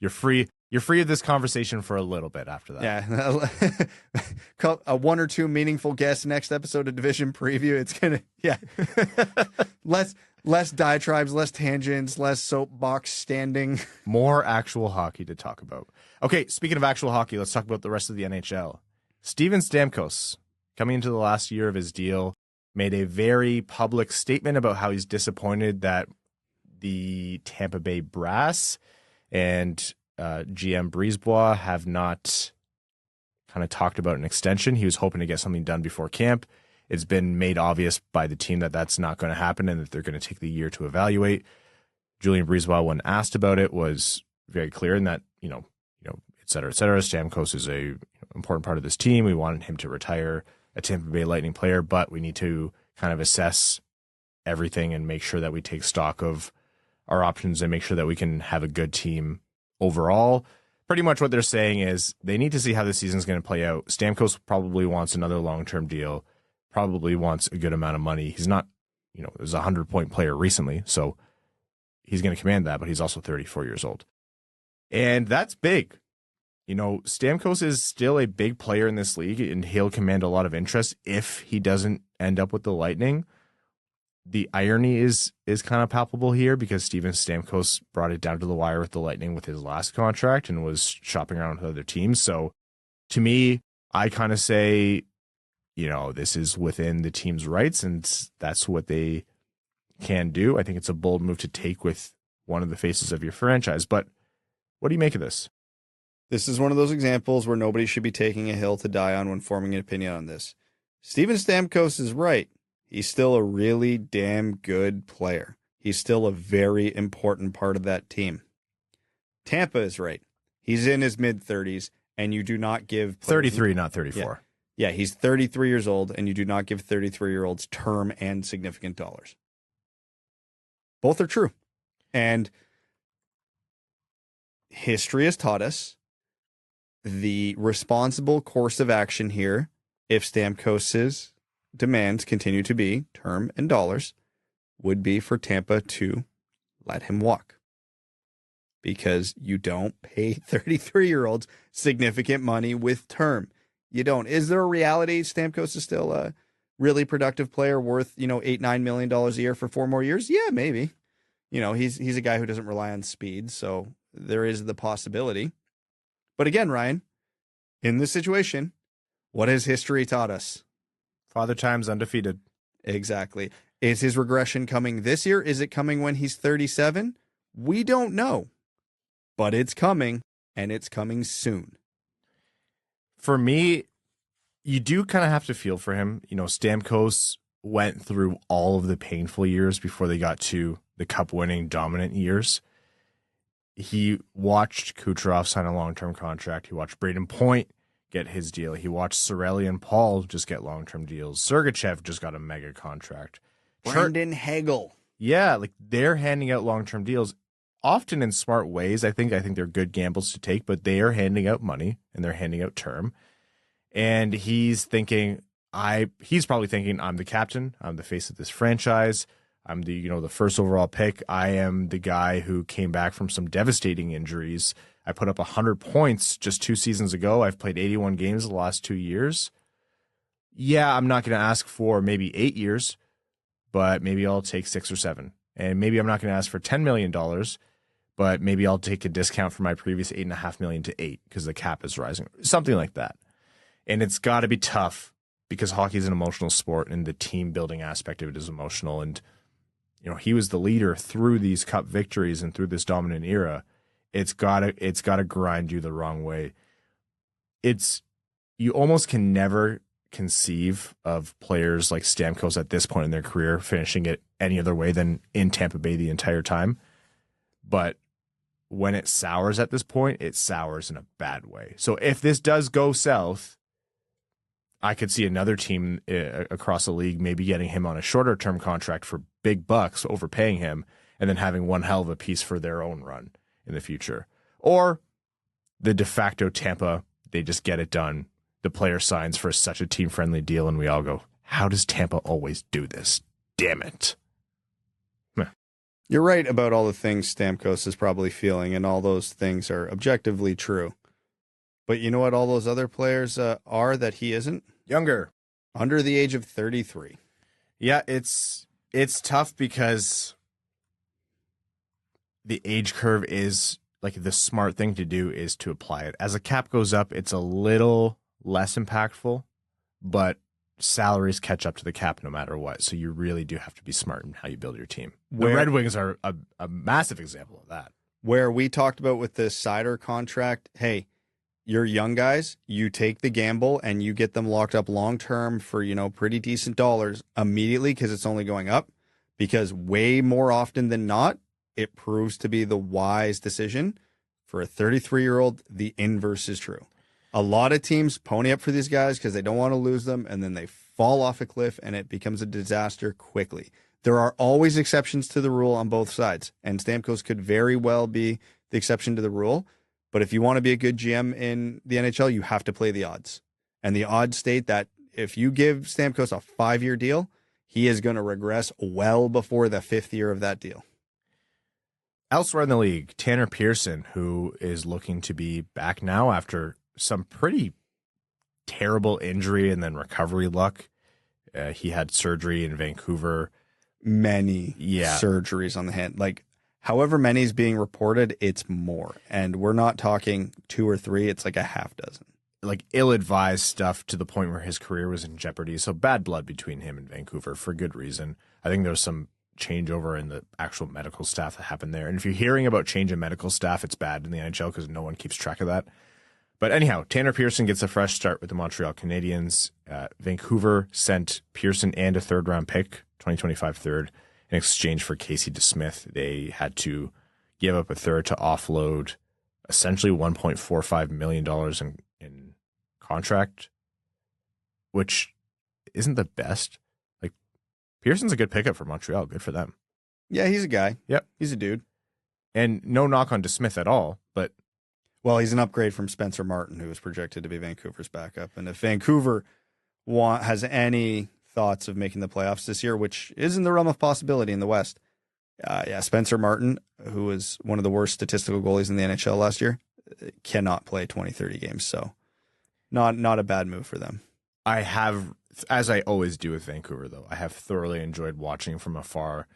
You're free of this conversation for a little bit after that. Yeah. A 1 or 2 meaningful guests next episode of Division Preview. It's going to, yeah. less diatribes, less tangents, less soapbox standing. More actual hockey to talk about. Okay, speaking of actual hockey, let's talk about the rest of the NHL. Steven Stamkos, coming into the last year of his deal, made a very public statement about how he's disappointed that the Tampa Bay Brass and GM Brisebois have not kind of talked about an extension. He was hoping to get something done before camp. It's been made obvious by the team that that's not going to happen and that they're going to take the year to evaluate. Julien Brisebois, when asked about it, was very clear in that, you know, et cetera, et cetera. Stamkos is a important part of this team. We wanted him to retire a Tampa Bay Lightning player, but we need to kind of assess everything and make sure that we take stock of our options and make sure that we can have a good team overall. Pretty much what they're saying is they need to see how the season's going to play out. Stamkos probably wants another long-term deal, probably wants a good amount of money. He's not, there's a 100-point player recently, so he's going to command that, but he's also 34 years old. And that's big. Stamkos is still a big player in this league, and he'll command a lot of interest if he doesn't end up with the Lightning. The irony is kind of palpable here because Steven Stamkos brought it down to the wire with the Lightning with his last contract and was shopping around with other teams. So to me, I kind of say, this is within the team's rights and that's what they can do. I think it's a bold move to take with one of the faces of your franchise. But what do you make of this? This is one of those examples where nobody should be taking a hill to die on when forming an opinion on this. Steven Stamkos is right. He's still a really damn good player. He's still a very important part of that team. Tampa is right. He's in his mid-30s, and you do not give... 33, not 34. Yeah, he's 33 years old, and you do not give 33-year-olds term and significant dollars. Both are true. And history has taught us the responsible course of action here, if Stamkos's demands continue to be term and dollars, would be for Tampa to let him walk. Because you don't pay 33-year-olds significant money with term. You don't. Is there a reality Stamkos is still a really productive player worth, $8-9 million a year for 4 more years? Yeah, maybe. He's a guy who doesn't rely on speed, so there is the possibility. But again, Ryan, in this situation, what has history taught us? Father Time's undefeated. Exactly. Is his regression coming this year? Is it coming when he's 37? We don't know. But it's coming, and it's coming soon. For me, you do kind of have to feel for him. Stamkos went through all of the painful years before they got to the cup-winning dominant years. He watched Kucherov sign a long-term contract. He watched Braden Point get his deal. He watched Cirelli and Paul just get long-term deals. Sergachev just got a mega contract. Brandon Hagel. Yeah, they're handing out long-term deals, often in smart ways. I think they're good gambles to take, but they are handing out money and they're handing out term. And he's probably thinking, I'm the captain. I'm the face of this franchise. I'm the first overall pick. I am the guy who came back from some devastating injuries. I put up 100 points just 2 seasons ago. I've played 81 games the last 2 years. Yeah, I'm not going to ask for maybe 8 years, but maybe I'll take 6 or 7. And maybe I'm not going to ask for $10 million, but maybe I'll take a discount from my previous $8.5 million to 8 because the cap is rising. Something like that. And it's got to be tough because hockey is an emotional sport and the team building aspect of it is emotional. And, he was the leader through these cup victories and through this dominant era. It's gotta grind you the wrong way. You almost can never conceive of players like Stamkos at this point in their career finishing it any other way than in Tampa Bay the entire time. But when it sours at this point, it sours in a bad way. So if this does go south, I could see another team across the league maybe getting him on a shorter term contract for big bucks, overpaying him, and then having one hell of a piece for their own run in the future. Or the de facto Tampa, they just get it done. The player signs for such a team-friendly deal, and we all go, how does Tampa always do this? Damn it. You're right about all the things Stamkos is probably feeling, and all those things are objectively true. But you know what all those other players are that he isn't? Younger. Under the age of 33. Yeah, it's tough because the age curve is, the smart thing to do is to apply it. As the cap goes up, it's a little less impactful, but salaries catch up to the cap no matter what. So you really do have to be smart in how you build your team. The Red Wings are a massive example of that. Where we talked about with the Seider contract, hey, you're young guys, you take the gamble and you get them locked up long-term for, pretty decent dollars immediately because it's only going up. Because way more often than not, it proves to be the wise decision. For a 33-year-old, the inverse is true. A lot of teams pony up for these guys because they don't want to lose them, and then they fall off a cliff, and it becomes a disaster quickly. There are always exceptions to the rule on both sides, and Stamkos could very well be the exception to the rule. But if you want to be a good GM in the NHL, you have to play the odds. And the odds state that if you give Stamkos a 5-year deal, he is going to regress well before the 5th year of that deal. Elsewhere in the league, Tanner Pearson, who is looking to be back now after some pretty terrible injury and then recovery luck. He had surgery in Vancouver. Many surgeries on the hand. However many is being reported, it's more. And we're not talking 2 or 3. It's like a half dozen. Ill-advised stuff to the point where his career was in jeopardy. So bad blood between him and Vancouver for good reason. I think there was some changeover in the actual medical staff that happened there. And if you're hearing about change in medical staff, it's bad in the NHL because no one keeps track of that. But anyhow, Tanner Pearson gets a fresh start with the Montreal Canadiens. Vancouver sent Pearson and a third-round pick, 2025 third, in exchange for Casey DeSmith. They had to give up a third to offload essentially $1.45 million in contract, which isn't the best. Like, Pearson's a good pickup for Montreal. Good for them. Yeah, he's a guy. Yep. He's a dude. And no knock on DeSmith at all, but... Well, he's an upgrade from Spencer Martin, who was projected to be Vancouver's backup. And if Vancouver has any thoughts of making the playoffs this year, which is in the realm of possibility in the West, Spencer Martin, who was one of the worst statistical goalies in the NHL last year, cannot play 20, 30 games. So not a bad move for them. I have, as I always do with Vancouver, though, I have thoroughly enjoyed watching from afar.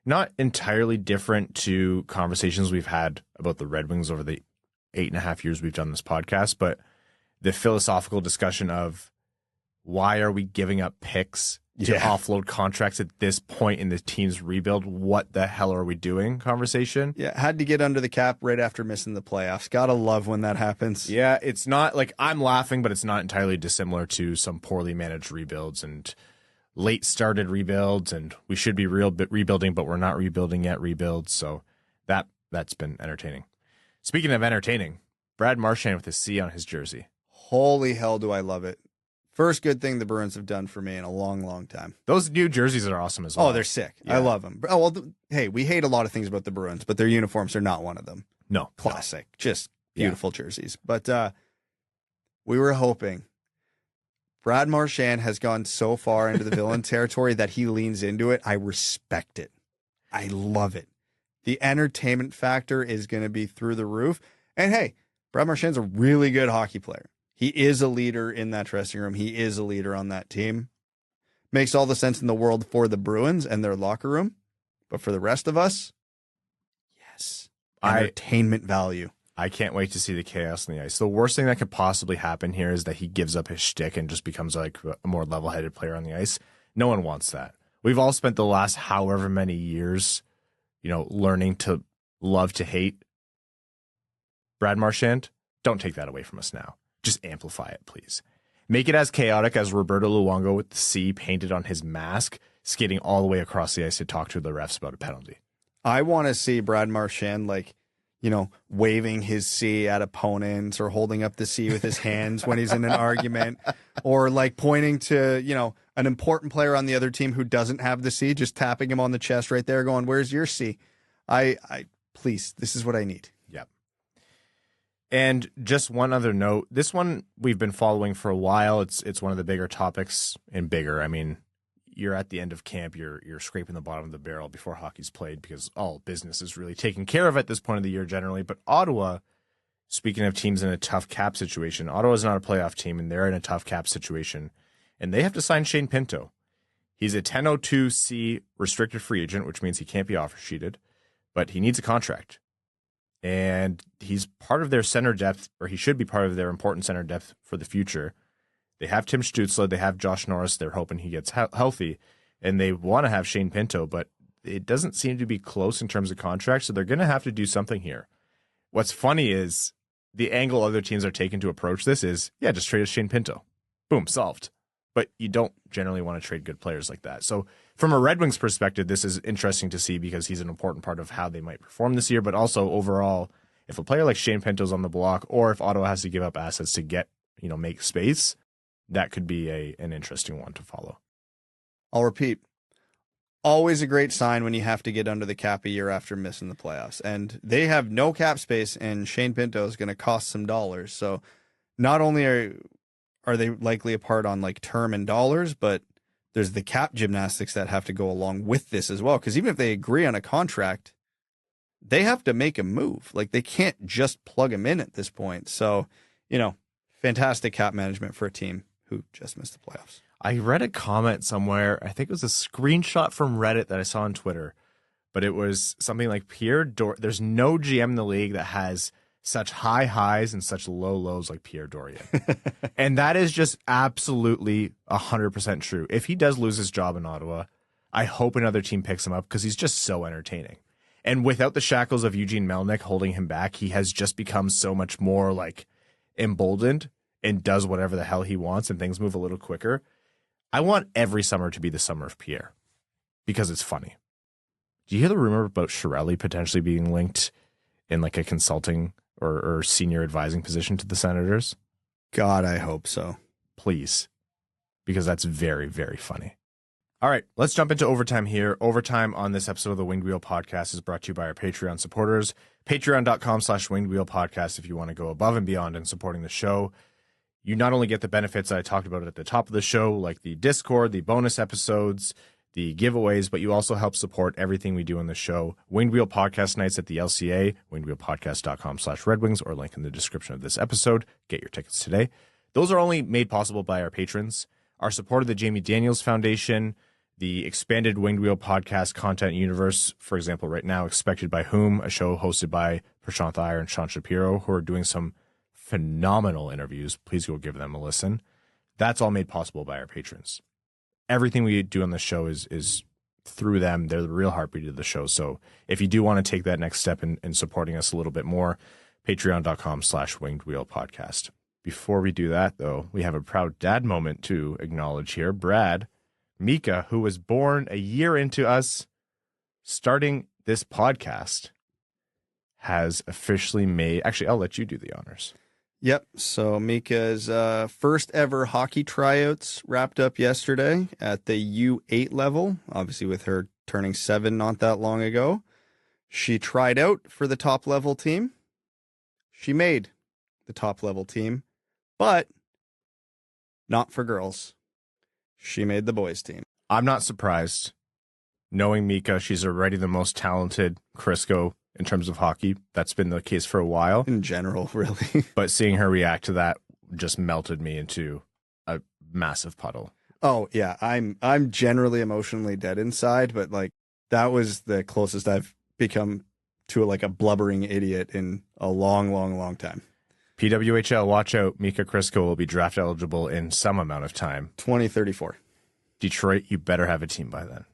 Not entirely different to conversations we've had about the Red Wings over the 8.5 years we've done this podcast, but the philosophical discussion of why are we giving up picks to offload contracts at this point in the team's rebuild? What the hell are we doing? Conversation. Yeah, had to get under the cap right after missing the playoffs. Gotta love when that happens. Yeah, it's not like I'm laughing, but it's not entirely dissimilar to some poorly managed rebuilds and late started rebuilds, and we should be rebuilding, but we're not rebuilding yet rebuilds. So that's been entertaining. Speaking of entertaining, Brad Marchand with a C on his jersey. Holy hell, do I love it. First good thing the Bruins have done for me in a long, long time. Those new jerseys are awesome as well. Oh, they're sick. Yeah. I love them. Oh, well, hey, we hate a lot of things about the Bruins, but their uniforms are not one of them. No. Classic. No. Just beautiful jerseys. But we were hoping. Brad Marchand has gone so far into the villain territory that he leans into it. I respect it. I love it. The entertainment factor is going to be through the roof. And hey, Brad Marchand's a really good hockey player. He is a leader in that dressing room. He is a leader on that team. Makes all the sense in the world for the Bruins and their locker room. But for the rest of us, yes. Entertainment value. I can't wait to see the chaos on the ice. The worst thing that could possibly happen here is that he gives up his shtick and just becomes like a more level-headed player on the ice. No one wants that. We've all spent the last however many years learning to love to hate Brad Marchand. Don't take that away from us now. Just amplify it, please. Make it as chaotic as Roberto Luongo with the C painted on his mask, skating all the way across the ice to talk to the refs about a penalty. I want to see Brad Marchand, waving his C at opponents or holding up the C with his hands when he's in an argument, or pointing to, an important player on the other team who doesn't have the C, just tapping him on the chest right there going, "Where's your C?" Please, this is what I need. Yep. And just one other note, this one we've been following for a while. It's one of the bigger topics, and bigger. I mean, you're at the end of camp, you're scraping the bottom of the barrel before hockey's played because all business is really taken care of at this point of the year generally. But Ottawa, speaking of teams in a tough cap situation, Ottawa's not a playoff team, and they're in a tough cap situation. And they have to sign Shane Pinto. He's a 1002C restricted free agent, which means he can't be offer sheeted, but he needs a contract. And he's part of their center depth, or he should be part of their important center depth for the future. They have Tim Stützle, they have Josh Norris. They're hoping he gets healthy, and they want to have Shane Pinto, but it doesn't seem to be close in terms of contract, so they're going to have to do something here. What's funny is the angle other teams are taking to approach this is, just trade us Shane Pinto. Boom, solved. But you don't generally want to trade good players like that. So from a Red Wings perspective, this is interesting to see because he's an important part of how they might perform this year, but also overall, if a player like Shane Pinto's on the block, or if Ottawa has to give up assets to get, make space, that could be an interesting one to follow. I'll repeat. Always a great sign when you have to get under the cap a year after missing the playoffs. And they have no cap space, and Shane Pinto is going to cost some dollars. So not only are they likely apart on term and dollars, but there's the cap gymnastics that have to go along with this as well. Because even if they agree on a contract, they have to make a move. They can't just plug him in at this point. So, fantastic cap management for a team who just missed the playoffs. I read a comment somewhere. I think it was a screenshot from Reddit that I saw on Twitter, but it was something like there's no GM in the league that has such high highs and such low lows like Pierre Dorion. And that is just absolutely 100% true. If he does lose his job in Ottawa, I hope another team picks him up because he's just so entertaining. And without the shackles of Eugene Melnyk holding him back, he has just become so much more emboldened and does whatever the hell he wants and things move a little quicker. I want every summer to be the summer of Pierre because it's funny. Do you hear the rumor about Chiarelli potentially being linked in like a consulting or senior advising position to the Senators? God, I hope so. Please, because that's very, very funny. All right, let's jump into overtime here. Overtime on this episode of the Winged Wheel Podcast is brought to you by our Patreon supporters. Patreon.com/Winged Wheel Podcast if you want to go above and beyond in supporting the show. You not only get the benefits that I talked about at the top of the show, like the Discord, the bonus episodes, the giveaways, but you also help support everything we do in the show. Winged Wheel Podcast nights at the LCA, wingedwheelpodcast.com/Red Wings, or link in the description of this episode. Get your tickets today. Those are only made possible by our patrons. Our support of the Jamie Daniels Foundation, the expanded Winged Wheel Podcast content universe, for example, right now, Expected by Whom, a show hosted by Prashant Iyer and Sean Shapiro, who are doing some phenomenal interviews. Please go give them a listen. That's all made possible by our patrons. Everything we do on the show is through them. They're the real heartbeat of the show. So if you do want to take that next step in supporting us a little bit more, patreon.com/Winged Wheel Podcast. Before we do that, though, we have a proud dad moment to acknowledge here. Brad, Mika, who was born a year into us starting this podcast, has officially made... Actually, I'll let you do the honors. Yep. So Mika's first ever hockey tryouts wrapped up yesterday at the U8 level, obviously with her turning 7 not that long ago. She tried out for the top level team. She made the top level team, but not for girls. She made the boys team. I'm not surprised. Knowing Mika, she's already the most talented Crisco in terms of hockey. That's been the case for a while. In general, really. But seeing her react to that just melted me into a massive puddle. Oh, yeah. I'm generally emotionally dead inside, but like that was the closest I've become to like a blubbering idiot in a long, long, long time. PWHL, watch out. Mika Crisco will be draft eligible in some amount of time. 2034. Detroit, you better have a team by then.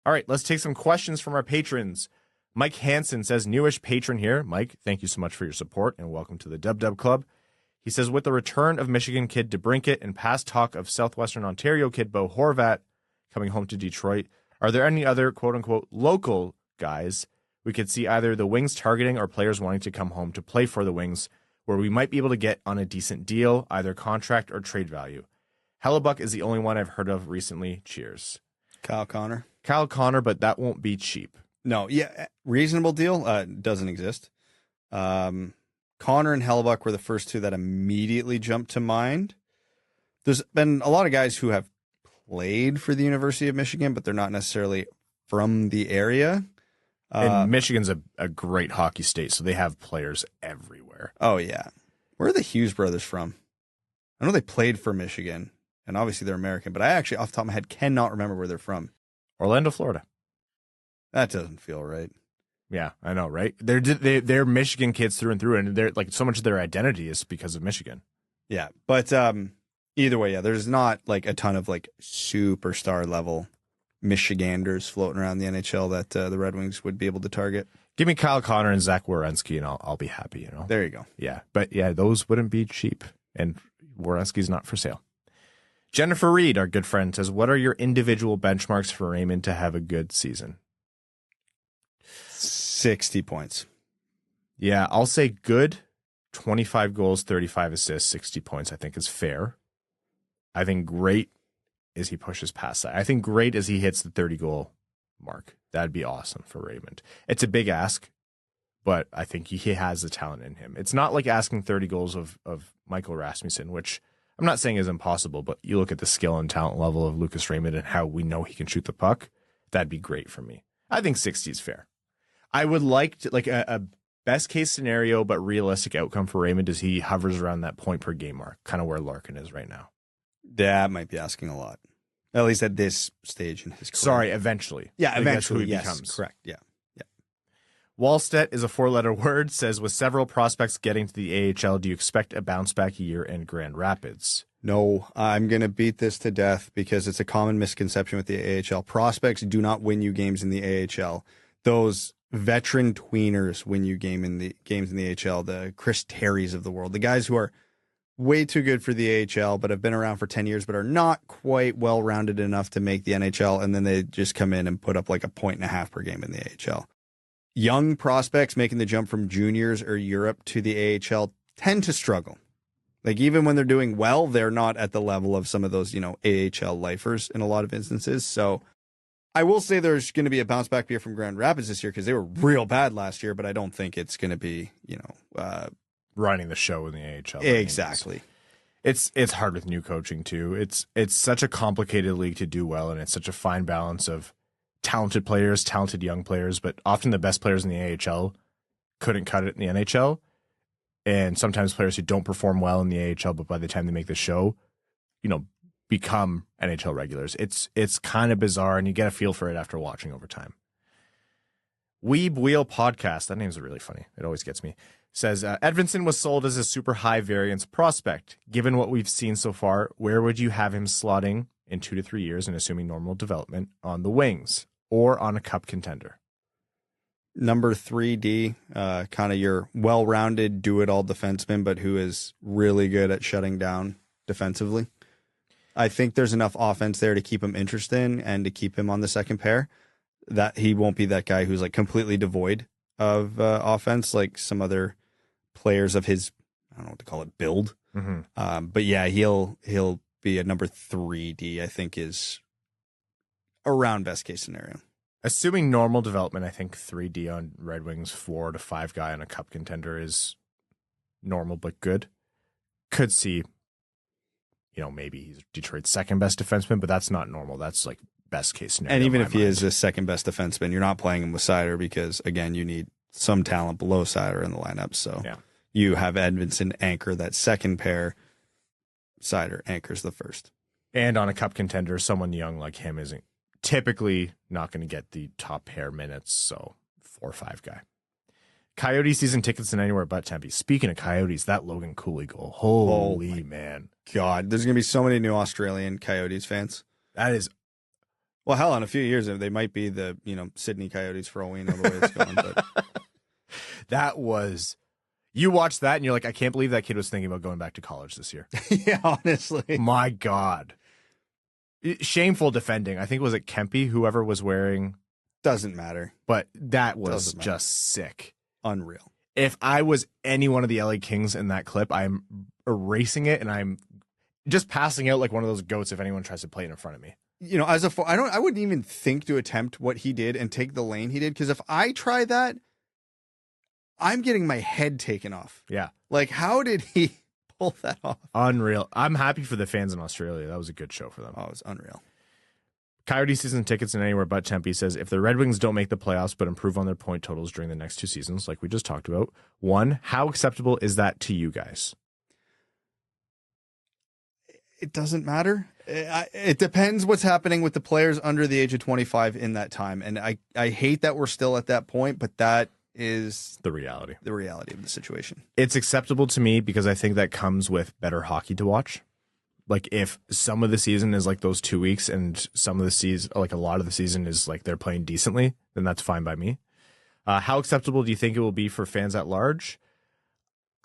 All right, let's take some questions from our patrons. Mike Hansen says, newish patron here. Mike, thank you so much for your support and welcome to the Dub Club. He says, with the return of Michigan kid DeBrincat and past talk of Southwestern Ontario kid Bo Horvat coming home to Detroit, are there any other quote-unquote local guys we could see either the Wings targeting or players wanting to come home to play for the Wings where we might be able to get on a decent deal, either contract or trade value? Hellebuck is the only one I've heard of recently. Cheers. Kyle Connor, but that won't be cheap. No, yeah, reasonable deal doesn't exist. Connor and Hellebuck were the first two that immediately jumped to mind. There's been a lot of guys who have played for the University of Michigan, but they're not necessarily from the area. And Michigan's a great hockey state, so they have players everywhere. Oh, yeah. Where are the Hughes brothers from? I know they played for Michigan, and obviously they're American, but I actually, off the top of my head, cannot remember where they're from. Orlando, Florida. That doesn't feel right. Yeah, I know, right? They're Michigan kids through and through, and they're like so much of their identity is because of Michigan. Yeah, but either way, yeah, there's not like a ton of like superstar level Michiganders floating around the NHL that the Red Wings would be able to target. Give me Kyle Connor and Zach Werenski, and I'll be happy. You know. There you go. Yeah, but yeah, those wouldn't be cheap, and Werenski's not for sale. Jennifer Reed, our good friend, says, "What are your individual benchmarks for Raymond to have a good season?" 60 points. Yeah, I'll say good. 25 goals, 35 assists, 60 points, I think is fair. I think great is he pushes past that. I think great is he hits the 30-goal mark. That'd be awesome for Raymond. It's a big ask, but I think he has the talent in him. It's not like asking 30 goals of Michael Rasmussen, which I'm not saying is impossible, but you look at the skill and talent level of Lucas Raymond and how we know he can shoot the puck. That'd be great for me. I think 60 is fair. I would like to, like a best case scenario, but realistic outcome for Raymond is he hovers around that point per game mark, kind of where Larkin is right now. That might be asking a lot, at least at this stage in his career. Sorry, eventually. Yeah, eventually. That's who he yes, becomes. correct. Yeah. Wallstedt is a 4-letter word. Says, with several prospects getting to the AHL, do you expect a bounce back year in Grand Rapids? No, I'm going to beat this to death because it's a common misconception with the AHL. Prospects do not win you games in the AHL. Those veteran tweeners win you games in the AHL, the Chris Terrys of the world, the guys who are way too good for the AHL, but have been around for 10 years, but are not quite well-rounded enough to make the NHL, and then they just come in and put up like a 1.5 per game in the AHL. Young prospects making the jump from juniors or Europe to the AHL tend to struggle. Like, even when they're doing well, they're not at the level of some of those, AHL lifers in a lot of instances. So I will say there's going to be a bounce back here from Grand Rapids this year because they were real bad last year, but I don't think it's going to be, running the show in the AHL. Exactly. It's hard with new coaching too. It's such a complicated league to do well, and it's such a fine balance of talented players, talented young players, but often the best players in the AHL couldn't cut it in the NHL. And sometimes players who don't perform well in the AHL, but by the time they make the show, become NHL regulars. It's kind of bizarre, and you get a feel for it after watching Overtime. Weeb Wheel Podcast, that name's really funny. It always gets me. Says, Edvinsson was sold as a super high variance prospect. Given what we've seen so far, where would you have him slotting in 2 to 3 years and assuming normal development on the wings or on a cup contender? Number 3D, kind of your well-rounded, do-it-all defenseman, but who is really good at shutting down defensively. I think there's enough offense there to keep him interested and to keep him on the second pair. That he won't be that guy who's like completely devoid of offense, like some other players of his, I don't know what to call it, build. Mm-hmm. But yeah, he'll be a number 3D. I think is around best case scenario. Assuming normal development, I think 3D on Red Wings, 4 to 5 guy on a cup contender is normal but good. Could see, maybe he's Detroit's second best defenseman, but that's not normal. That's like best case scenario. And even if he is the second best defenseman, you're not playing him with Seider because, again, you need some talent below Seider in the lineup. So yeah. You have Edvinsson anchor that second pair. Seider anchors the first. And on a cup contender, someone young like him isn't typically not going to get the top pair minutes, so 4 or 5 guy. Coyote season tickets in anywhere but Tempe. Speaking of Coyotes, that Logan Cooley goal. Holy man. God, there's going to be so many new Australian Coyotes fans. That is... Well, hell, in a few years, they might be the, Sydney Coyotes for all we know the way it's going. But that was... You watched that and you're like, I can't believe that kid was thinking about going back to college this year. Yeah, honestly. My God. Shameful defending. I think was it Kempe, whoever was wearing. Doesn't matter. But that was just sick. Unreal. If I was any one of the LA Kings in that clip, I'm erasing it and I'm just passing out like one of those goats if anyone tries to play it in front of me. I wouldn't even think to attempt what he did and take the lane he did, because if I try that, I'm getting my head taken off. Yeah. Like, how did he pull that off? Unreal. I'm happy for the fans in Australia. That was a good show for them. Oh, it was unreal. Coyote season tickets in anywhere but Tempe says, if the Red Wings don't make the playoffs but improve on their point totals during the next 2 seasons, like we just talked about, 1, how acceptable is that to you guys? It doesn't matter. It depends what's happening with the players under the age of 25 in that time. And I hate that we're still at that point, but that is the reality of the situation. It's acceptable to me because I think that comes with better hockey to watch. Like, if some of the season is like those 2 weeks and some of the season, like a lot of the season is like they're playing decently, then that's fine by me. How acceptable do you think it will be for fans at large?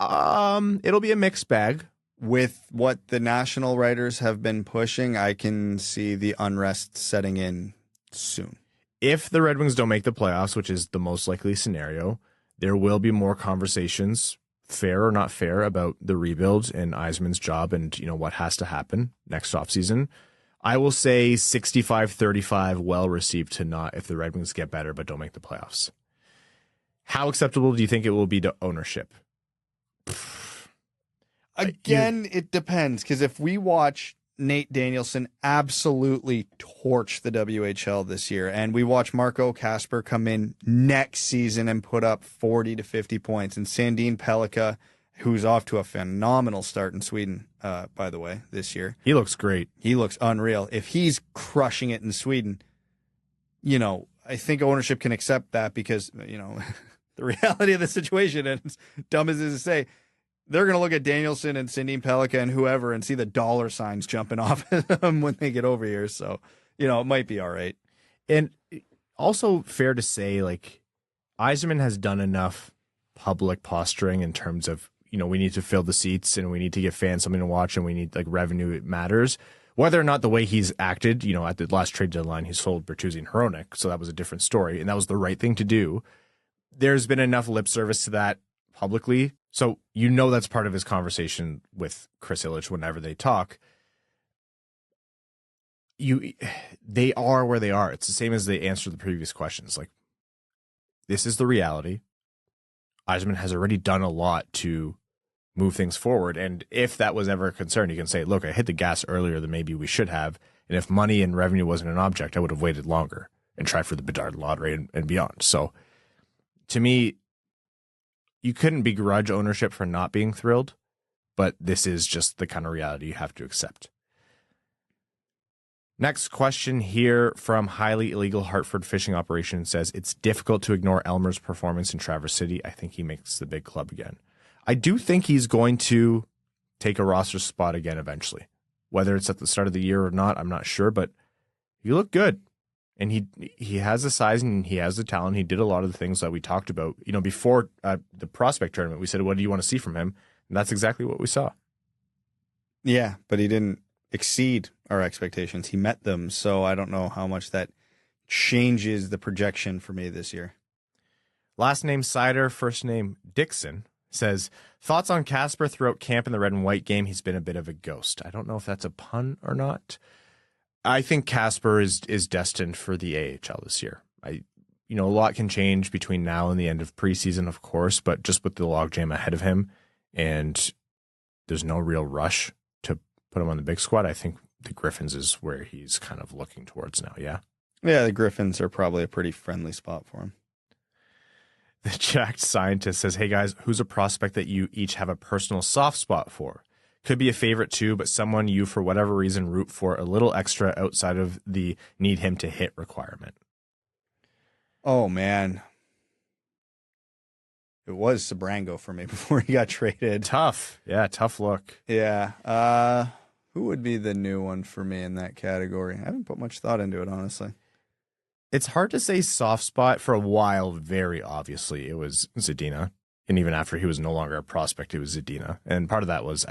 It'll be a mixed bag. With what the national writers have been pushing, I can see the unrest setting in soon. If the Red Wings don't make the playoffs, which is the most likely scenario, there will be more conversations, fair or not fair, about the rebuild and Yzerman's job and, what has to happen next offseason. I will say 65-35 well received to not if the Red Wings get better but don't make the playoffs. How acceptable do you think it will be to ownership? Again, it depends, because if we watch Nate Danielson absolutely torch the WHL this year, and we watch Marco Kasper come in next season and put up 40 to 50 points, and Sandin Pellikka, who's off to a phenomenal start in Sweden, by the way, this year. He looks great. He looks unreal. If he's crushing it in Sweden, I think ownership can accept that because, the reality of the situation, and as dumb as it is to say, they're going to look at Danielson and Sandin Pellikka and whoever and see the dollar signs jumping off of them when they get over here. So, it might be all right. And also fair to say, like, Yzerman has done enough public posturing in terms of, we need to fill the seats and we need to give fans something to watch and we need like revenue. It matters. Whether or not the way he's acted, at the last trade deadline, he sold Bertuzzi and Hronek, so that was a different story, and that was the right thing to do. There's been enough lip service to that publicly, so that's part of his conversation with Chris Ilitch whenever they talk. They are where they are. It's the same as they answered the previous questions. Like, this is the reality. Yzerman has already done a lot to move things forward. And if that was ever a concern, you can say, look, I hit the gas earlier than maybe we should have. And if money and revenue wasn't an object, I would have waited longer and tried for the Bedard lottery and beyond. So to me, you couldn't begrudge ownership for not being thrilled, but this is just the kind of reality you have to accept. Next question here from Highly Illegal Hartford Fishing Operation says, it's difficult to ignore Elmer's performance in Traverse City. I think he makes the big club again. I do think he's going to take a roster spot again eventually. Whether it's at the start of the year or not, I'm not sure, but he looked good. And he has the size and he has the talent. He did a lot of the things that we talked about. Before the prospect tournament, we said, what do you want to see from him? And that's exactly what we saw. Yeah, but he didn't exceed our expectations. He met them, so I don't know how much that changes the projection for me this year. Last name Seider, first name Dixon, says, thoughts on Kasper throughout camp in the red and white game? He's been a bit of a ghost. I don't know if that's a pun or not. I think Kasper is destined for the AHL this year. A lot can change between now and the end of preseason, of course, but just with the logjam ahead of him, and there's no real rush to put him on the big squad. I think the Griffins is where he's kind of looking towards now, yeah? Yeah, the Griffins are probably a pretty friendly spot for him. The Jacked Scientist says, hey guys, who's a prospect that you each have a personal soft spot for? Could be a favorite too, but someone you, for whatever reason, root for a little extra outside of the need him to hit requirement. Oh, man. It was Sabrango for me before he got traded. Tough. Yeah, tough look. Yeah. Who would be the new one for me in that category? I haven't put much thought into it, honestly. It's hard to say soft spot. For a while, very obviously, it was Zadina. And even after he was no longer a prospect, it was Zadina. And part of that was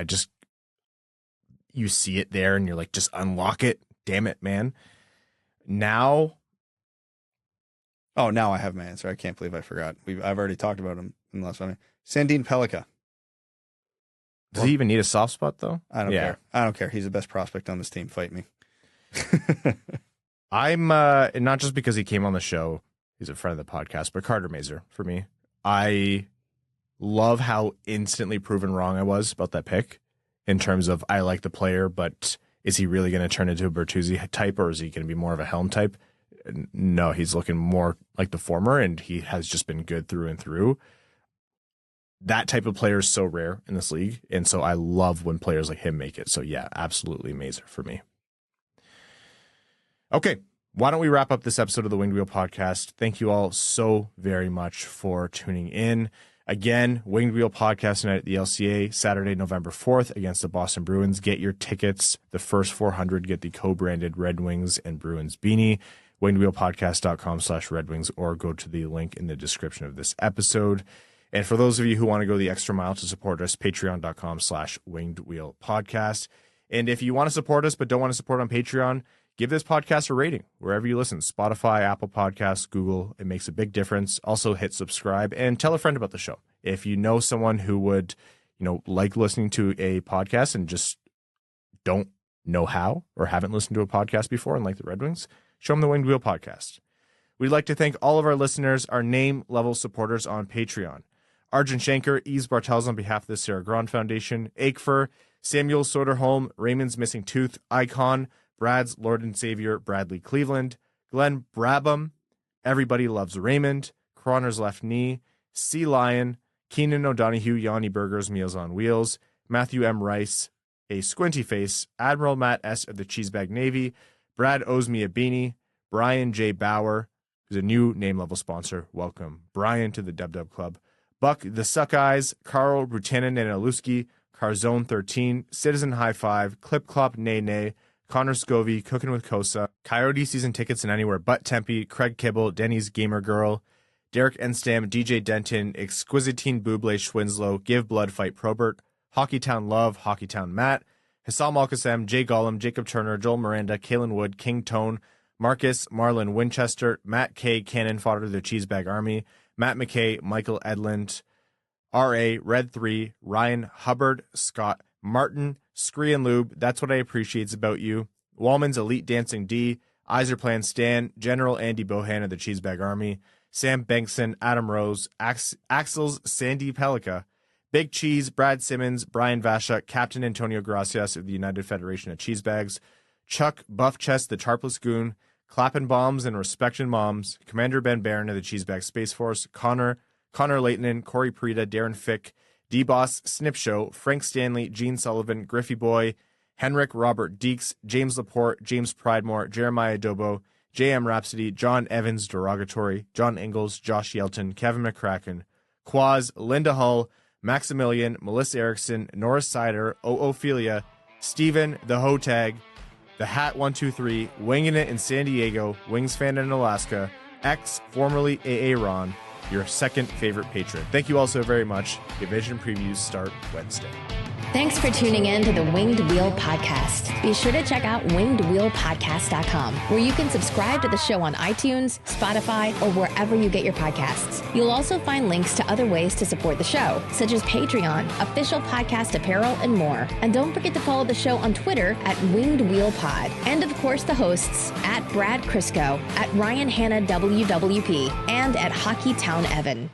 you see it there and you're like, just unlock it. Damn it, man. Now. Oh, now I have my answer. I can't believe I forgot. I've already talked about him in the last one. Sandin Pellikka. Does he even need a soft spot, though? I don't care. I don't care. He's the best prospect on this team. Fight me. I'm not just because he came on the show. He's a friend of the podcast, but Carter Mazur for me. I love how instantly proven wrong I was about that pick in terms of I like the player, but is he really going to turn into a Bertuzzi type or is he going to be more of a Helm type? No, he's looking more like the former, and he has just been good through and through. That type of player is so rare in this league, and so I love when players like him make it. So yeah, absolutely Mazur for me. Okay, why don't we wrap up this episode of the Winged Wheel Podcast? Thank you all so very much for tuning in. Again, Winged Wheel Podcast tonight at the LCA, Saturday, November 4th against the Boston Bruins. Get your tickets. The first 400 get the co-branded Red Wings and Bruins beanie. wingedwheelpodcast.com/Red Wings, or go to the link in the description of this episode. And for those of you who want to go the extra mile to support us, patreon.com/wingedwheelpodcast. And if you want to support us but don't want to support on Patreon, give this podcast a rating wherever you listen. Spotify, Apple Podcasts, Google. It makes a big difference. Also hit subscribe and tell a friend about the show. If you know someone who would, like listening to a podcast and just don't know how or haven't listened to a podcast before and like the Red Wings, show them the Winged Wheel Podcast. We'd like to thank all of our listeners, our name-level supporters on Patreon. Arjun Shankar, Yves Bartels on behalf of the Sarah Grand Foundation, Aikfer, Samuel Soderholm, Raymond's Missing Tooth, Icon, Brad's Lord and Savior, Bradley Cleveland, Glenn Brabham, Everybody Loves Raymond, Croner's Left Knee, C. Lyon, Keenan O'Donohue, Yanni Burgers, Meals on Wheels, Matthew M. Rice, A Squinty Face, Admiral Matt S. of the Cheesebag Navy, Brad owes me a beanie, Brian J. Bauer, who's a new name-level sponsor. Welcome, Brian, to the Dub Club. Buck the Suck Eyes, Carl Brutanen and Aluski, Carzone 13, Citizen High Five, Clip Clop Nay Nay, Connor Scovey, Cooking with Kosa, Coyote Season Tickets and Anywhere But Tempe, Craig Kibble, Denny's Gamer Girl, Derek Enstam, DJ Denton, Exquisitine Buble Schwinslow, Give Blood Fight Probert, Hockeytown Love, Hockeytown Matt, Hassam Al-Qassam, Jay Gollum, Jacob Turner, Joel Miranda, Kalen Wood, King Tone, Marcus, Marlon Winchester, Matt K, Cannon Fodder, the Cheesebag Army, Matt McKay, Michael Edlund, R.A., Red 3, Ryan Hubbard, Scott Martin, Scree and Lube, That's What I Appreciates About You, Walman's Elite Dancing D, Iserplan Stan, General Andy Bohan of the Cheesebag Army, Sam Bankson, Adam Rose, Axel's Sandy Pelica, Big Cheese, Brad Simmons, Brian Vasha, Captain Antonio Gracias of the United Federation of Cheesebags, Chuck Buff Chest, the Tarpless Goon, Clappin' Bombs and Respectin' Moms, Commander Ben Barron of the Cheesebag Space Force, Connor Leightonen, Corey Prida, Darren Fick, D-Boss, Snip Show, Frank Stanley, Gene Sullivan, Griffey Boy, Henrik Robert Deeks, James Laporte, James Pridemore, Jeremiah Dobo, J.M. Rhapsody, John Evans Derogatory, John Ingalls, Josh Yelton, Kevin McCracken, Quaz, Linda Hull, Maximilian, Melissa Erickson, Norris Seider, Ophelia, Steven, The Hotag, The Hat 123, Winging It in San Diego, Wings Fan in Alaska, X, formerly AA Ron, your second favorite patron. Thank you all so very much. Division previews start Wednesday. Thanks for tuning in to the Winged Wheel Podcast. Be sure to check out wingedwheelpodcast.com, where you can subscribe to the show on iTunes, Spotify, or wherever you get your podcasts. You'll also find links to other ways to support the show, such as Patreon, official podcast apparel, and more. And don't forget to follow the show on Twitter at Winged Wheel Pod. And of course, the hosts at Brad Crisco, at Ryan Hanna WWP, and at Hockeytown Evan.